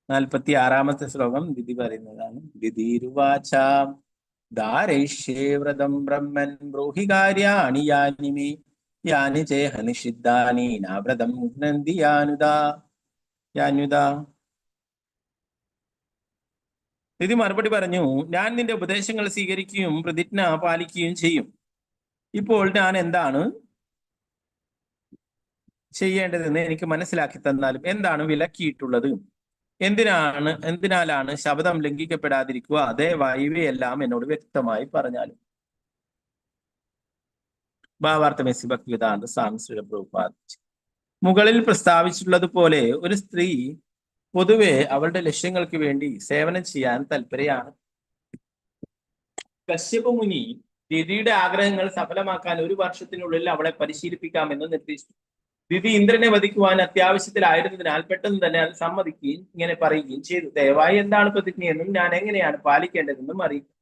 46-ാമത്തെ ശ്ലോകം ദിതി പറയുന്നതാണ്. ദിതിരുവാച ധാരയിഷ്യേ വ്രതം ബ്രഹ്മൻ ബ്രൂഹി കാര്യാണി യാനി മേ യാനി ചേഹ നിഷിദ്ധാനി നാവ്രതം ഘ്നന്തി യാനുദാ. ദിതി മറുപടി പറഞ്ഞു, ഞാൻ നിന്റെ ഉപദേശങ്ങൾ സ്വീകരിക്കുകയും പ്രതിജ്ഞ പാലിക്കുകയും ചെയ്യും. ഇപ്പോൾ ഞാൻ എന്താണ് ചെയ്യേണ്ടതെന്ന് എനിക്ക് മനസ്സിലാക്കി തന്നാലും. എന്താണ് വിലക്കിയിട്ടുള്ളത്? എന്തിനാലാണ് ശബ്ദം ലംഘിക്കപ്പെടാതിരിക്കുക? ദയവായി ഇവയെല്ലാം എന്നോട് വ്യക്തമായി പറഞ്ഞാലും. ഭാവാർത്ഥമേസി ഭക്തിവേദാന്ത സ്വാമി ശ്രീ പ്രഭുപാദ്. മുകളിൽ പ്രസ്താവിച്ചിട്ടുള്ളതുപോലെ ഒരു സ്ത്രീ പൊതുവെ അവളുടെ ലക്ഷ്യങ്ങൾക്ക് വേണ്ടി സേവനം ചെയ്യാൻ തൽപരയാണ്. കശ്യപ മുനി ദിതിയുടെ ആഗ്രഹങ്ങൾ സഫലമാക്കാൻ 1 വർഷത്തിനുള്ളിൽ അവളെ പരിശീലിപ്പിക്കാമെന്ന് നിർദ്ദേശിച്ചു. ദിതി ഇന്ദ്രനെ വധിക്കുവാൻ അത്യാവശ്യത്തിലായിരുന്നതിനാൽ പെട്ടെന്ന് തന്നെ അത് സമ്മതിക്കുകയും ഇങ്ങനെ പറയുകയും ചെയ്തു. ദയവായി എന്താണ് പ്രതിജ്ഞയെന്നും ഞാൻ എങ്ങനെയാണ് പാലിക്കേണ്ടതെന്നും അറിയിക്കും.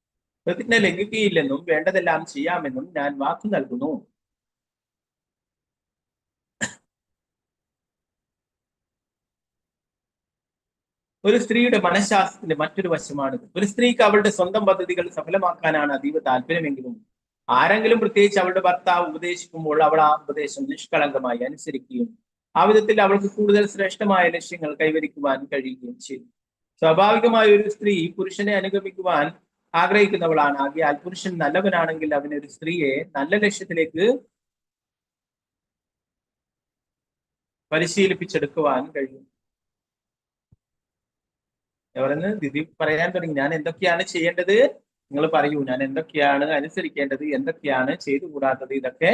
പ്രതിജ്ഞ ലംഘിക്കുകയില്ലെന്നും വേണ്ടതെല്ലാം ചെയ്യാമെന്നും ഞാൻ വാക്കു നൽകുന്നു. ഒരു സ്ത്രീയുടെ മനഃശാസ്ത്രത്തിന്റെ മറ്റൊരു വശമാണിത്. ഒരു സ്ത്രീക്ക് അവളുടെ സ്വന്തം പദ്ധതികൾ സഫലമാക്കാനാണ് അതീവ താല്പര്യമെങ്കിലും ആരെങ്കിലും പ്രത്യേകിച്ച് അവളുടെ ഭർത്താവ് ഉപദേശിക്കുമ്പോൾ അവൾ ആ ഉപദേശം നിഷ്കളങ്കമായി അനുസരിക്കുകയും ആ വിധത്തിൽ അവൾക്ക് കൂടുതൽ ശ്രേഷ്ഠമായ ലക്ഷ്യങ്ങൾ കൈവരിക്കുവാൻ കഴിയുകയും ചെയ്യും. സ്വാഭാവികമായ ഒരു സ്ത്രീ പുരുഷനെ അനുഗമിക്കുവാൻ ആഗ്രഹിക്കുന്നവളാണ്. ആകയാൽ പുരുഷൻ നല്ലവനാണെങ്കിൽ അവനൊരു സ്ത്രീയെ നല്ല ലക്ഷ്യത്തിലേക്ക് പരിശീലിപ്പിച്ചെടുക്കുവാൻ കഴിയും. എവരെന്ന് ദിതി പറയാൻ തുടങ്ങി, ഞാൻ എന്തൊക്കെയാണ് ചെയ്യേണ്ടത്? നിങ്ങൾ പറയൂ, ഞാൻ എന്തൊക്കെയാണ് അനുസരിക്കേണ്ടത്, എന്തൊക്കെയാണ് ചെയ്തുകൂടാത്തത്, ഇതൊക്കെ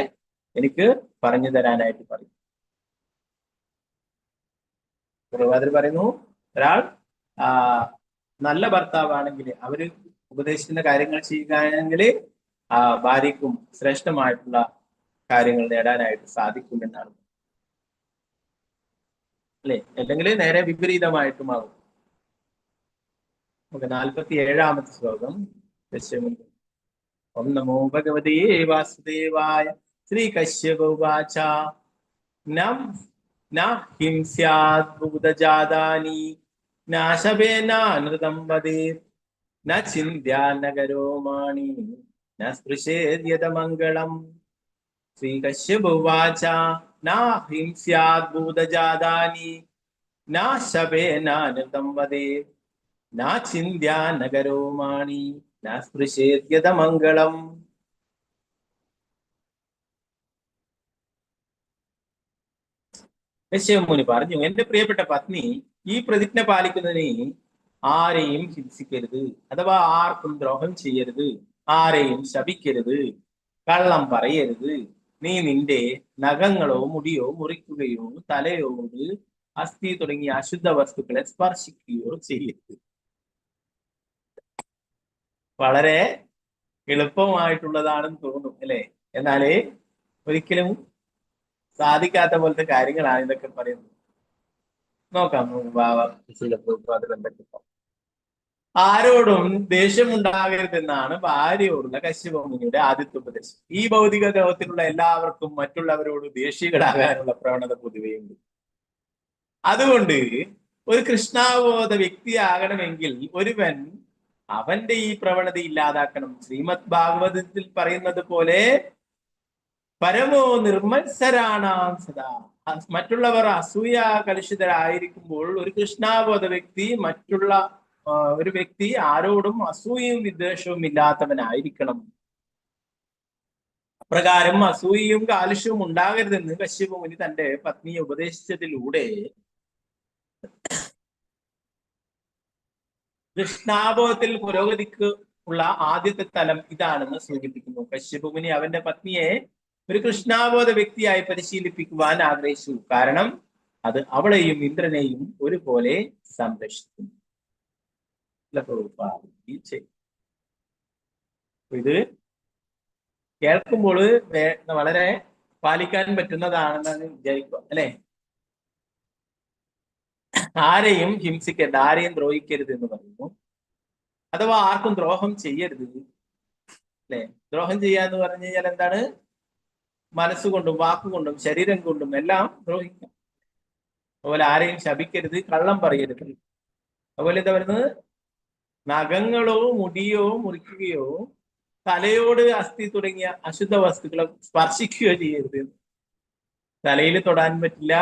എനിക്ക് പറഞ്ഞു തരാനായിട്ട് പറയും. ഗുരുവായൂർ പറയുന്നു, ഒരാൾ നല്ല ഭർത്താവാണെങ്കിൽ അവര് ഉപദേശിക്കുന്ന കാര്യങ്ങൾ ചെയ്യുകയാണെങ്കിൽ ഭാര്യയ്ക്കും ശ്രേഷ്ഠമായിട്ടുള്ള കാര്യങ്ങൾ നേടാനായിട്ട് സാധിക്കുമെന്നാണ്, അല്ലെ? അല്ലെങ്കിൽ നേരെ വിപരീതമായിട്ടുമാകും. 47-ാമത്തെ ശ്ലോകം. ഓം നമോ ഭഗവതേ വാസുദേവായ. ശ്രീ കശ്യപ ഉവാച ന ഹിംസ്യാത് ഭൂതജാതാനി നാശവേനാനൃതം വദേത് ന ചിന്ത്യാനഗരോ മാണി ന സ്പൃശേദ്യതമംഗളം. ശ്രീ കശ്യപ ഉവാച ന ഹിംസ്യാത് ഭൂതജാതാനി നാശവേനാനൃതം വദേത് ന ചിന്ത്യാനഗരോ മാണി ന സ്പൃശേദ്യതമംഗളം. കശ്യപമുനി പറഞ്ഞു, എന്റെ പ്രിയപ്പെട്ട പത്നി, ഈ പ്രതിജ്ഞ പാലിക്കുന്നതിന് ആരെയും ഹിംസിക്കരുത്, അഥവാ ആർക്കും ദ്രോഹം ചെയ്യരുത്, ആരെയും ശപിക്കരുത്, കള്ളം പറയരുത്, നീ നിന്റെ നഖങ്ങളോ മുടിയോ മുറിക്കുകയോ തലയോട് അസ്ഥി തുടങ്ങിയ അശുദ്ധ വസ്തുക്കളെ സ്പർശിക്കുകയോ ചെയ്യരുത്. വളരെ എളുപ്പമായിട്ടുള്ളതാണെന്ന് തോന്നും, അല്ലെ? എന്നാല് ഒരിക്കലും സാധിക്കാത്ത പോലത്തെ കാര്യങ്ങളാണ് ഇതൊക്കെ പറയുന്നത്. നോക്കാം. ആരോടും ദേഷ്യമുണ്ടാകരുതെന്നാണ് ഭാര്യയോടുള്ള കശ്യപമുനിയുടെ ആദ്യത്തെ ഉപദേശം. ഈ ഭൗതിക ലോകത്തിലുള്ള എല്ലാവർക്കും മറ്റുള്ളവരോട് ദേഷ്യകളാകാനുള്ള പ്രവണത പൊതുവെയുണ്ട്. അതുകൊണ്ട് ഒരു കൃഷ്ണാവബോധ വ്യക്തിയാകണമെങ്കിൽ ഒരുവൻ അവന്റെ ഈ പ്രവണത ഇല്ലാതാക്കണം. ശ്രീമദ് ഭാഗവതത്തിൽ പറയുന്നത് പോലെ പരമോ നിർമ്മത്സരാണാം സദാ. മറ്റുള്ളവർ അസൂയ കലുഷിതരായിരിക്കുമ്പോൾ ഒരു കൃഷ്ണാബോധ വ്യക്തി മറ്റുള്ള ഒരു വ്യക്തി ആരോടും അസൂയയും വിദ്വേഷവും ഇല്ലാത്തവനായിരിക്കണം. അപ്രകാരം അസൂയയും കാലുഷ്യവും ഉണ്ടാകരുതെന്ന് കശ്യപ മുനി തന്റെ പത്നിയെ ഉപദേശിച്ചതിലൂടെ കൃഷ്ണാബോധത്തിൽ പുരോഗതിക്ക് ഉള്ള ആദ്യത്തെ തലം ഇതാണെന്ന് സൂചിപ്പിക്കുന്നു. കശ്യപ മുനി അവന്റെ പത്നിയെ ഒരു കൃഷ്ണാബോധ വ്യക്തിയായി പരിശീലിപ്പിക്കുവാൻ ആഗ്രഹിച്ചു. കാരണം അത് അവളെയും ഇന്ദ്രനെയും ഒരുപോലെ സംരക്ഷിക്കുന്നു. ഇത് കേൾക്കുമ്പോൾ വളരെ പാലിക്കാൻ പറ്റുന്നതാണെന്നാണ് വിചാരിക്കുക, അല്ലെ? ആരെയും ഹിംസിക്കരുത്, ആരെയും ദ്രോഹിക്കരുത് എന്ന് പറയുന്നു. അഥവാ ആർക്കും ദ്രോഹം ചെയ്യരുത്, അല്ലെ? ദ്രോഹം ചെയ്യാന്ന് പറഞ്ഞു കഴിഞ്ഞാൽ എന്താണ്? മനസ്സുകൊണ്ടും വാക്കുകൊണ്ടും ശരീരം കൊണ്ടും എല്ലാം ദ്രോഹിക്കാം. അതുപോലെ ആരെയും ശപിക്കരുത്, കള്ളം പറയരുത്. അതുപോലെ എന്താ പറയുന്നത്? നഖങ്ങളോ മുടിയോ മുറിക്കുകയോ തലയോട് അസ്ഥി തുടങ്ങിയ അശുദ്ധ വസ്തുക്കളെ സ്പർശിക്കുകയോ ചെയ്യരുത്. തലയിൽ തൊടാൻ പറ്റില്ല,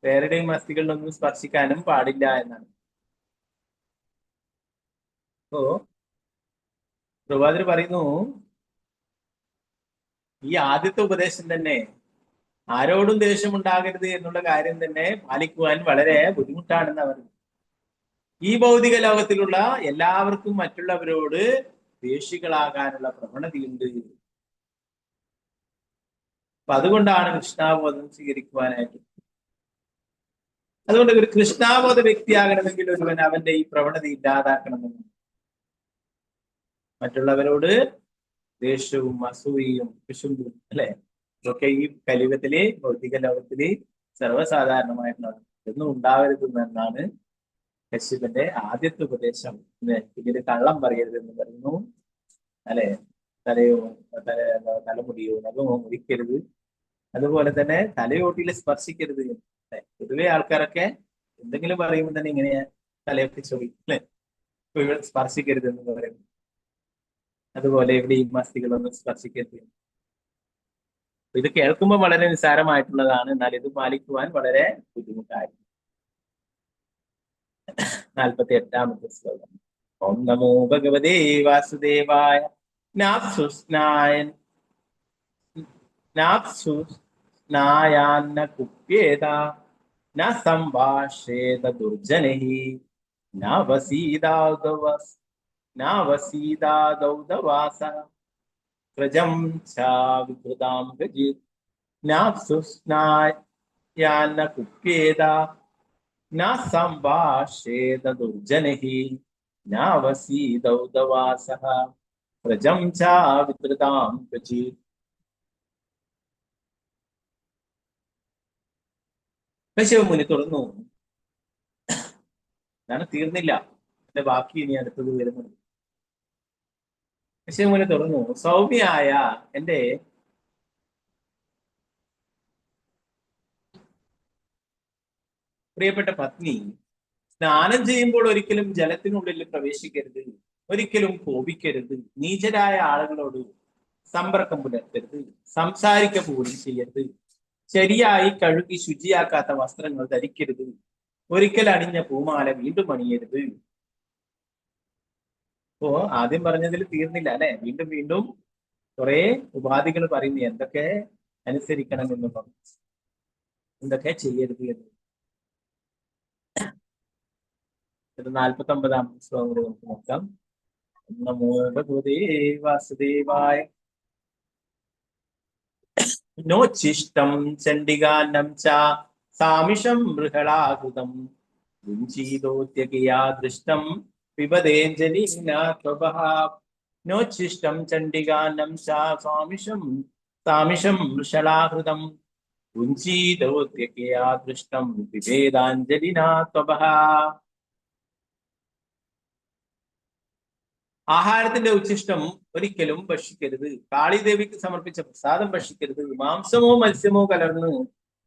വേറെയും അസ്ഥികളിലൊന്നും സ്പർശിക്കാനും പാടില്ല എന്നാണ്. അപ്പോ പ്രഭാതർ പറയുന്നു, ഈ ആദ്യത്തെ ഉപദേശം തന്നെ ആരോടും ദേഷ്യമുണ്ടാകരുത് എന്നുള്ള കാര്യം തന്നെ പാലിക്കുവാൻ വളരെ ബുദ്ധിമുട്ടാണെന്ന് അവർ. ഈ ഭൗതിക ലോകത്തിലുള്ള എല്ലാവർക്കും മറ്റുള്ളവരോട് ദേഷികളാകാനുള്ള പ്രവണതയുണ്ട്. അപ്പൊ അതുകൊണ്ടാണ് കൃഷ്ണാബോധം സ്വീകരിക്കുവാനായിട്ട്. അതുകൊണ്ട് ഒരു കൃഷ്ണാബോധ വ്യക്തിയാകണമെങ്കിൽ ഒരുവൻ അവന്റെ ഈ പ്രവണത ഇല്ലാതാക്കണമെന്ന്. മറ്റുള്ളവരോട് ദേഷ്യവും അസൂയയും കുശുമ്പും, അല്ലെ? ഇതൊക്കെ ഈ കലിയുഗത്തിലെ ഭൗതിക ലോകത്തില് സർവ്വസാധാരണമായിട്ടുള്ളതാണ്. ഒന്നും ഉണ്ടാവരുതെന്നാണ് കശ്യപന്റെ ആദ്യത്തെ ഉപദേശം. ഇതില് കള്ളം പറയരുതെന്ന് പറയുന്നു, അല്ലെ? തലമുടിയോ നഖമോ മുറിക്കരുത്. അതുപോലെ തന്നെ തലയോട്ടിൽ സ്പർശിക്കരുത്. പൊതുവെ ആൾക്കാരൊക്കെ എന്തെങ്കിലും പറയുമ്പോൾ തന്നെ ഇങ്ങനെ തലയൊക്കെ ചോദിക്കും, അല്ലെ? സ്പർശിക്കരുത് എന്ന് പറയുന്നു. അതുപോലെ എവിടെയും അസ്ഥികളൊന്നും സ്പർശിക്കരുത്. ഇത് കേൾക്കുമ്പോൾ വളരെ നിസ്സാരമായിട്ടുള്ളതാണ്, എന്നാൽ ഇത് പാലിക്കുവാൻ വളരെ ബുദ്ധിമുട്ടായിരുന്നു. 48ാമത്തെ ശ്ലോകം. ഓം നമോ ഭഗവതേ വാസുദേവായ. നാപ്സുസ്നായാന്ന കുപ്യേത ന സംഭാഷേത ദുർജനൈഃ നവസീദാദൗദവാസഃ പ്രജം ച വികൃതാം ഗജിത്. നാപ്സുസ്നായാന്ന കുപ്യേത ന സംഭാഷേത ദുർജനൈഃ നവസീദൗദവാസഃ പ്രജം ച വികൃതാം ഗജിത്. കശ്യപമുനി തുറന്നു. ഞാൻ തീർന്നില്ല, എന്റെ ബാക്കി ഇനി അടുത്തത് വരുന്നുണ്ട്. കശ്യപമുനി തുറന്നു. സൗമ്യയായ എന്റെ പ്രിയപ്പെട്ട പത്നി സ്നാനം ചെയ്യുമ്പോൾ ഒരിക്കലും ജലത്തിനുള്ളിൽ പ്രവേശിക്കരുത്, ഒരിക്കലും കോപിക്കരുത്, നീചരായ ആളുകളോട് സമ്പർക്കം പുലർത്തരുത്, സംസാരിക്ക പോലും ചെയ്യരുത്, ശരിയായി കഴുകി ശുചിയാക്കാത്ത വസ്ത്രങ്ങൾ ധരിക്കരുത്, ഒരിക്കൽ അണിഞ്ഞ പൂമാല വീണ്ടും അണിയരുത്. അപ്പോ ആദ്യം പറഞ്ഞതിൽ തീർന്നില്ല, അല്ലെ? വീണ്ടും വീണ്ടും കുറെ ഉപാധികൾ പറയുന്നു, എന്തൊക്കെ അനുസരിക്കണം എന്ന് പറഞ്ഞു, എന്തൊക്കെ ചെയ്യരുത് എന്ന്. 49ാമത്തെ ശ്ലോകം കൂടി നമുക്ക് നോക്കാം. നമോ ഭഗവതേ വാസുദേവായ. നോച്ഛിഷ്ടം ചണ്ഡികാന്നം ച സാമിഷം ബൃഹളാകൃതം മുഞ്ചീതോത്യകിയാ ദൃഷ്ടം പിബതേഞ്ജലിനാത്വഭഃ. നോച്ഛിഷ്ടം ചണ്ഡികാന്നം ച സാമിഷം വൃഷളാകൃതം മുഞ്ചീതോത്യകിയാ ദൃഷ്ടം പിബേദാഞ്ജലിനാത്വഭഃ. ആഹാരത്തിന്റെ ഉച്ഛിഷ്ടം ഒരിക്കലും ഭക്ഷിക്കരുത്. കാളിദേവിക്ക് സമർപ്പിച്ച പ്രസാദം ഭക്ഷിക്കരുത്. മാംസമോ മത്സ്യമോ കലർന്ന്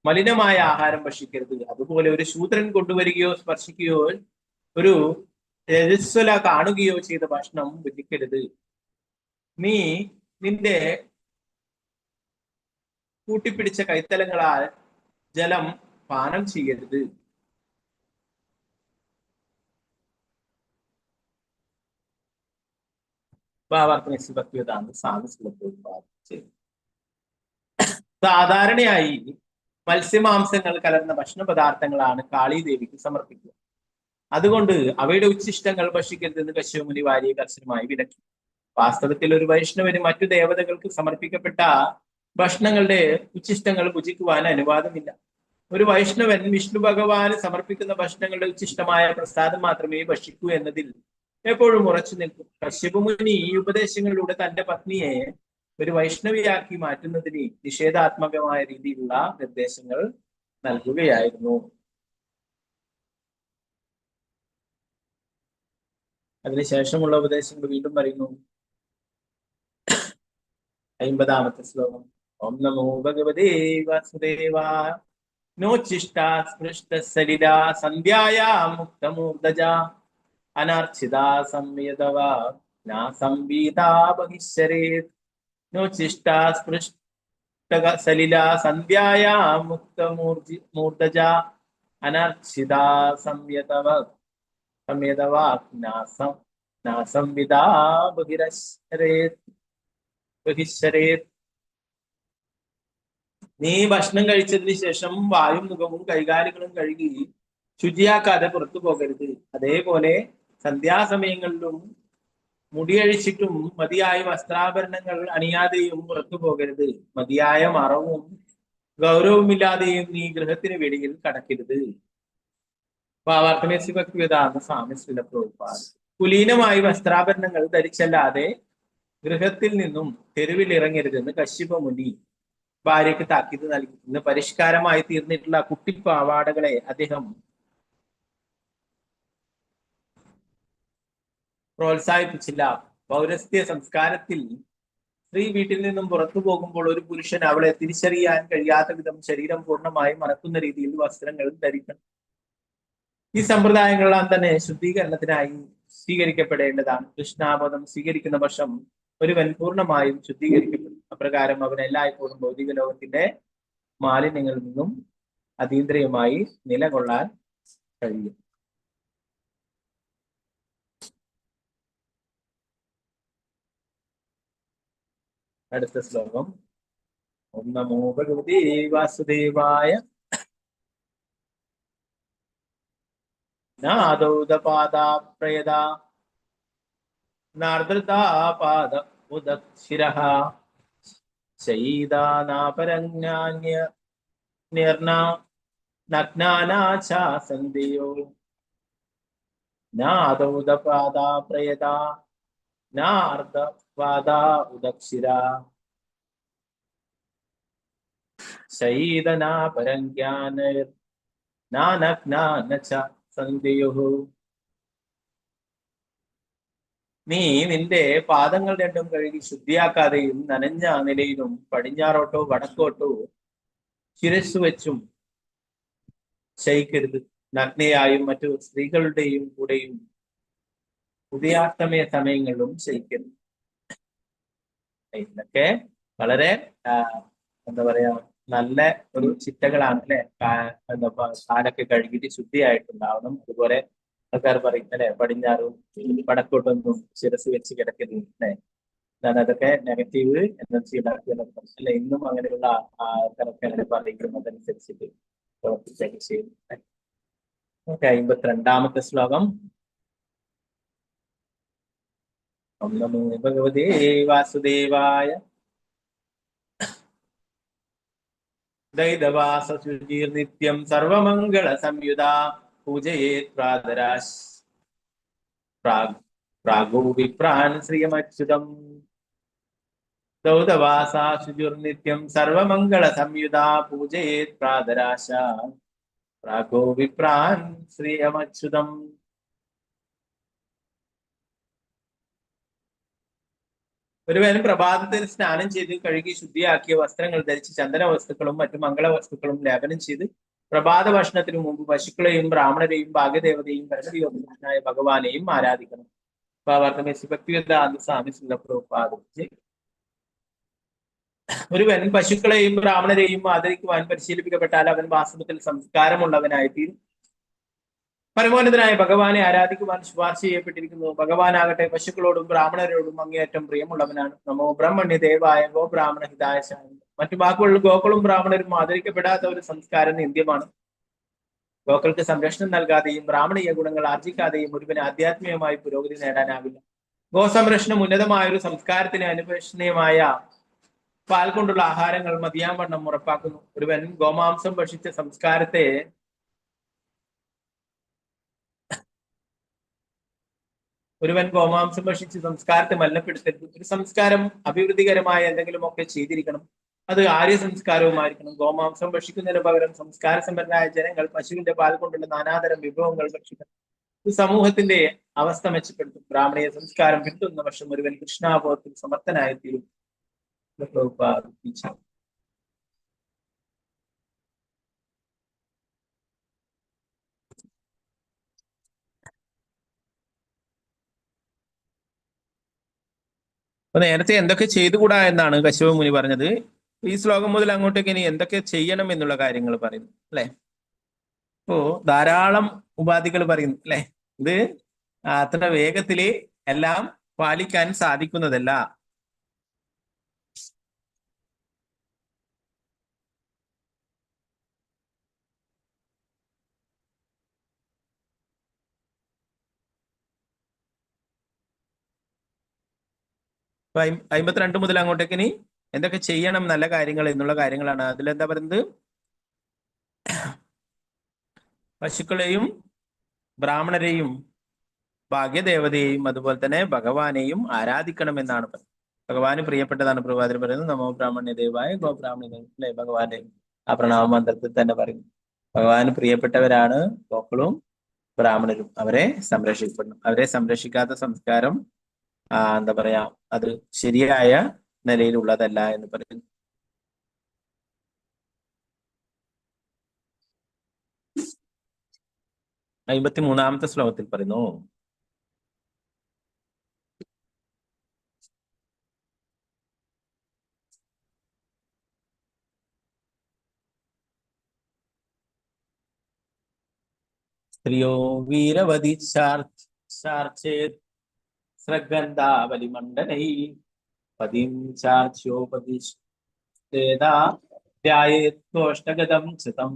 മലിനമായ ആഹാരം ഭക്ഷിക്കരുത്. അതുപോലെ ഒരു ശൂദ്രൻ കൊണ്ടുവരികയോ സ്പർശിക്കുകയോ ഒരു രജസ്വല കാണുകയോ ചെയ്ത ഭക്ഷണം ഭക്ഷിക്കരുത്. നീ നിന്റെ കൂട്ടിപ്പിടിച്ച കൈത്തലങ്ങളാൽ ജലം പാനം ചെയ്യരുത്. ഭാവാർത്ഥ ഭക്തിവേദാന്ത സ്വാമി ചെയ്തു. സാധാരണയായി മത്സ്യമാംസങ്ങൾ കലർന്ന ഭക്ഷണ പദാർത്ഥങ്ങളാണ് കാളീദേവിക്ക് സമർപ്പിക്കുക. അതുകൊണ്ട് അവയുടെ ഉച്ഛിഷ്ടങ്ങൾ ഭക്ഷിക്കരുതെന്ന് കശ്യപമുനി വാര്യയെ കർശനമായി വിലക്കി. വാസ്തവത്തിൽ ഒരു വൈഷ്ണവന് മറ്റു ദേവതകൾക്ക് സമർപ്പിക്കപ്പെട്ട ഭക്ഷണങ്ങളുടെ ഉച്ഛിഷ്ടങ്ങൾ ഭുജിക്കുവാൻ അനുവാദമില്ല. ഒരു വൈഷ്ണവൻ വിഷ്ണു ഭഗവാന് സമർപ്പിക്കുന്ന ഭക്ഷണങ്ങളുടെ ഉച്ഛിഷ്ടമായ പ്രസാദം മാത്രമേ ഭക്ഷിക്കൂ എന്നതിൽ എപ്പോഴും ഉറച്ചു നിൽക്കും. കശ്യപമുനി ഈ ഉപദേശങ്ങളിലൂടെ തന്റെ പത്നിയെ ഒരു വൈഷ്ണവിയാക്കി മാറ്റുന്നതിന് നിഷേധാത്മകമായ രീതിയിലുള്ള നിർദ്ദേശങ്ങൾ നൽകുകയായിരുന്നു. അതിനുശേഷമുള്ള ഉപദേശങ്ങൾ വീണ്ടും പറയുന്നു. 50-ാമത്തെ ശ്ലോകം. ഓം നമോ ഭഗവതേ വാസുദേവായ. നോച്ചിഷ്ടാ സ്പൃഷ്ട സലിലാ സന്ധ്യായാ മുക്തമൂർധജ അനർച്ചിതാ സംയതവ നാ സംവീതാ ബഹിശ്ചരേത്. നോച്ചിഷ്ടാ സ്പൃഷ്ട സലിലാ സന്ധ്യായാ മുക്തമൂർധജ അനർച്ചിതാ സംയതവ നാ സംവിദാ ബഹിശ്ചരേത്. നീ ഭക്ഷണം കഴിച്ചതിന് ശേഷം വായും മുഖവും കൈകാലുകളും കഴുകി ശുചിയാക്കാതെ പുറത്തു പോകരുത്. അതേപോലെ സന്ധ്യാസമയങ്ങളിലും മുടിയഴിച്ചിട്ടും മതിയായ വസ്ത്രാഭരണങ്ങൾ അണിയാതെയും പുറത്തു പോകരുത്. മതിയായ മറവും ഗൗരവമില്ലാതെയും നീ ഗൃഹത്തിന് വെളിയിൽ കടക്കരുത്. ഭാവാർത്ഥമേസി ഭക്തിവേദാന്ത സ്വാമി ശ്രീല പ്രഭുപാദ. കുലീനമായി വസ്ത്രാഭരണങ്ങൾ ധരിച്ചല്ലാതെ ഗൃഹത്തിൽ നിന്നും തെരുവിൽ ഇറങ്ങരുതെന്ന് കശ്യപമുനി ഭാര്യയ്ക്ക് താക്കീത് നൽകി. ഇന്ന് പരിഷ്കാരമായി തീർന്നിട്ടുള്ള കുട്ടിപ്പാവാടകളെ അദ്ദേഹം പ്രോത്സാഹിപ്പിച്ചില്ല. പൗരസ്ത്യ സംസ്കാരത്തിൽ സ്ത്രീ വീട്ടിൽ നിന്നും പുറത്തു പോകുമ്പോൾ ഒരു പുരുഷൻ അവളെ തിരിച്ചറിയാൻ കഴിയാത്ത വിധം ശരീരം പൂർണ്ണമായും മറക്കുന്ന രീതിയിൽ വസ്ത്രങ്ങൾ ധരിക്കണം. ഈ സമ്പ്രദായങ്ങളെല്ലാം തന്നെ ശുദ്ധീകരണത്തിനായി സ്വീകരിക്കപ്പെടേണ്ടതാണ്. കൃഷ്ണാബോധം സ്വീകരിക്കുന്ന പക്ഷം ഒരുവൻ പൂർണ്ണമായും ശുദ്ധീകരിക്കപ്പെടും. അപ്രകാരം അവൻ എല്ലായ്പ്പോഴും ഭൗതിക ലോകത്തിന്റെ മാലിന്യങ്ങളിൽ നിന്നും അതീന്ദ്രിയമായി നിലകൊള്ളാൻ കഴിയും. അടുത്ത ശ്ലോകം. ഓം നമോ ഭഗവതേ വാസുദേവായ. നാദൗദപാദാപ്രയദാ നാർദ്രതാപാദ ഉദക്ഷിരഃ ശയീദാനാപരജ്ഞാന്യ നിർണാ നഗ്നാനാചാസന്ധിയോ. നാദൗദപാദാപ്രയദാ നാർദ്രപാദാ ഉദക്ഷിരാ ശയീദനാപരജ്ഞാന നഗ്നാനച സന്ധിയോ. നീ നിന്റെ പാദങ്ങൾ രണ്ടും കഴുകി ശുദ്ധിയാക്കാതെയും നനഞ്ഞ നിലയിലും പടിഞ്ഞാറോട്ടോ വടക്കോട്ടോ ശിരസ്സു വെച്ചും ശയിക്കരുത്. നഗ്നയായും മറ്റു സ്ത്രീകളുടെയും കൂടെയും ഉദയാസ്തമയ സമയങ്ങളിലും ശയിക്കരുത്. ഇതൊക്കെ വളരെ എന്താ പറയാ നല്ല ഒരു ചിട്ടകളാണ് അല്ലെ. കാലൊക്കെ കഴുകിയിട്ട് ശുദ്ധിയായിട്ടുണ്ടാവണം. അതുപോലെ ആൾക്കാർ പറയും അല്ലെ, പടിഞ്ഞാറും വടക്കോട്ടൊന്നും ശിരസ് വെച്ച് കിടക്കരുത് അല്ലെ. എന്താണ് അതൊക്കെ നെഗറ്റീവ് എനർജി ഉണ്ടാക്കിയെന്ന് അല്ലെ. ഇന്നും അങ്ങനെയുള്ള ആൾക്കാരൊക്കെ അങ്ങനെ പറയുകയും അതനുസരിച്ചിട്ട് പ്രവർത്തിച്ചൊക്കെ ചെയ്യും. 52-ാമത്തെ ശ്ലോകം. ഓം നമോ ഭഗവതേ വാസുദേവായ. ദൈതവാസസുചീർനിത്യം സർവമംഗള സംയുതാ പൂജയേത് പ്രാഗോ വിപ്രാൻ ശ്രിയമച്യുതം. ദൗതവാസാശുചുർനിത്യം സർവമംഗള സംയുതാ പൂജയേത് പ്രാതരാശ പ്രാഗോ വിപ്രാൻ ശ്രിയമച്യുതം. ഒരുവൻ പ്രഭാതത്തിൽ സ്നാനം ചെയ്ത് കഴുകി ശുദ്ധിയാക്കിയ വസ്ത്രങ്ങൾ ധരിച്ച് ചന്ദന വസ്തുക്കളും മറ്റു മംഗള വസ്തുക്കളും ലേപനം ചെയ്ത് പ്രഭാത ഭക്ഷണത്തിനു മുമ്പ് പശുക്കളെയും ബ്രാഹ്മണരെയും ഭാഗ്യദേവതയും പരമവിയോഗ്യനായ ഭഗവാനെയും ആരാധിക്കണം. ഒരുവൻ പശുക്കളെയും ബ്രാഹ്മണരെയും ആദരിക്കുവാൻ പരിശീലിപ്പിക്കപ്പെട്ടാൽ അവൻ വാസ്തവത്തിൽ സംസ്കാരമുള്ളവനായി തീരും. പരമോന്നതനായ ഭഗവാനെ ആരാധിക്കുവാൻ ശുപാർശ ചെയ്യപ്പെട്ടിരിക്കുന്നു. ഭഗവാനാകട്ടെ പശുക്കളോടും ബ്രാഹ്മണരോടും അങ്ങേയറ്റം പ്രിയമുള്ളവനാണ്. നമോ ബ്രഹ്മണ്യ ദേവായ ഗോ ബ്രാഹ്മണ ഹിതായ. മറ്റു വാക്കുകളിൽ ഗോക്കളും ബ്രാഹ്മണരും ആദരിക്കപ്പെടാത്ത ഒരു സംസ്കാരം നിന്ദ്യമാണ്. ഗോക്കൾക്ക് സംരക്ഷണം നൽകാതെയും ബ്രാഹ്മണീയ ഗുണങ്ങൾ ആർജിക്കാതെയും ഒരുവന് ആധ്യാത്മികമായി പുരോഗതി നേടാനാവില്ല. ഗോസംരക്ഷണം ഉന്നതമായ ഒരു സംസ്കാരത്തിന് അനുപേക്ഷണീയമായ പാൽ കൊണ്ടുള്ള ആഹാരങ്ങൾ മതിയാവണ്ണം ഉറപ്പാക്കുന്നു. ഒരുവൻ ഗോമാംസം ഭക്ഷിച്ച സംസ്കാരത്തെ മലിനപ്പെടുത്തരുത്. ഒരു സംസ്കാരം അഭിവൃദ്ധികരമായ എന്തെങ്കിലുമൊക്കെ ചെയ്തിരിക്കണം. അത് ആര്യ സംസ്കാരവുമായിരിക്കണം. ഗോമാംസം ഭക്ഷിക്കുന്നതിന് പകരം സംസ്കാര സമ്പന്നരായ ജനങ്ങൾ പശുവിന്റെ പാൽ കൊണ്ടുള്ള നാനാതരം വിഭവങ്ങൾ ഭക്ഷിക്കണം. ഇത് സമൂഹത്തിന്റെ അവസ്ഥ മെച്ചപ്പെടുത്തും. ബ്രാഹ്മണീയ സംസ്കാരം പിന്തുടരുന്ന വർഷം ഒരുവൻ കൃഷ്ണാബോധത്തിൽ സമർത്ഥനായി തീരും. അപ്പൊ നേരത്തെ എന്തൊക്കെ ചെയ്തുകൂടാ എന്നാണ് കശ്യപ മുനി പറഞ്ഞത്. ഈ ശ്ലോകം മുതൽ അങ്ങോട്ടേക്ക് ഇനി എന്തൊക്കെ ചെയ്യണം എന്നുള്ള കാര്യങ്ങൾ പറയുന്നു അല്ലെ. ഇപ്പോ ധാരാളം ഉപാധികൾ പറയുന്നു അല്ലെ. ഇത് അത്ര വേഗത്തില് എല്ലാം പാലിക്കാൻ സാധിക്കുന്നതല്ല. അപ്പൊ 52 മുതൽ അങ്ങോട്ടേക്ക് ഇനി എന്തൊക്കെ ചെയ്യണം നല്ല കാര്യങ്ങൾ എന്നുള്ള കാര്യങ്ങളാണ്. അതിലെന്താ പറയുന്നത്? പശുക്കളെയും ബ്രാഹ്മണരെയും ഭാഗ്യദേവതയെയും അതുപോലെ തന്നെ ഭഗവാനെയും ആരാധിക്കണം എന്നാണ് പറയുന്നത്. ഭഗവാന് പ്രിയപ്പെട്ടതാണ്. പ്രഭാതത്തിൽ പറയുന്നത് നമോ ബ്രാഹ്മണ്യ ദേവായ ഗോ ബ്രാഹ്മണ്യ അല്ലെ. ഭഗവാന്റെ ആ പ്രണാമ മന്ത്രത്തിൽ തന്നെ പറയുന്നു ഭഗവാന് പ്രിയപ്പെട്ടവരാണ് ഗോക്കളും ബ്രാഹ്മണരും. അവരെ സംരക്ഷിക്കണം. അവരെ സംരക്ഷിക്കാത്ത സംസ്കാരം എന്താ പറയാ, അത് ശരിയായ നിലയിലുള്ളതല്ല എന്ന് പറയുന്നു. അമ്പത്തിമൂന്നാമത്തെ ശ്ലോകത്തിൽ പറയുന്നു സ്ത്രീയോ വീരവതി സ്രഗന്ധാവലിമണ്ഡലൈ പതിം ചാർച്യോപദിഷ്ടേതാ ചിതം.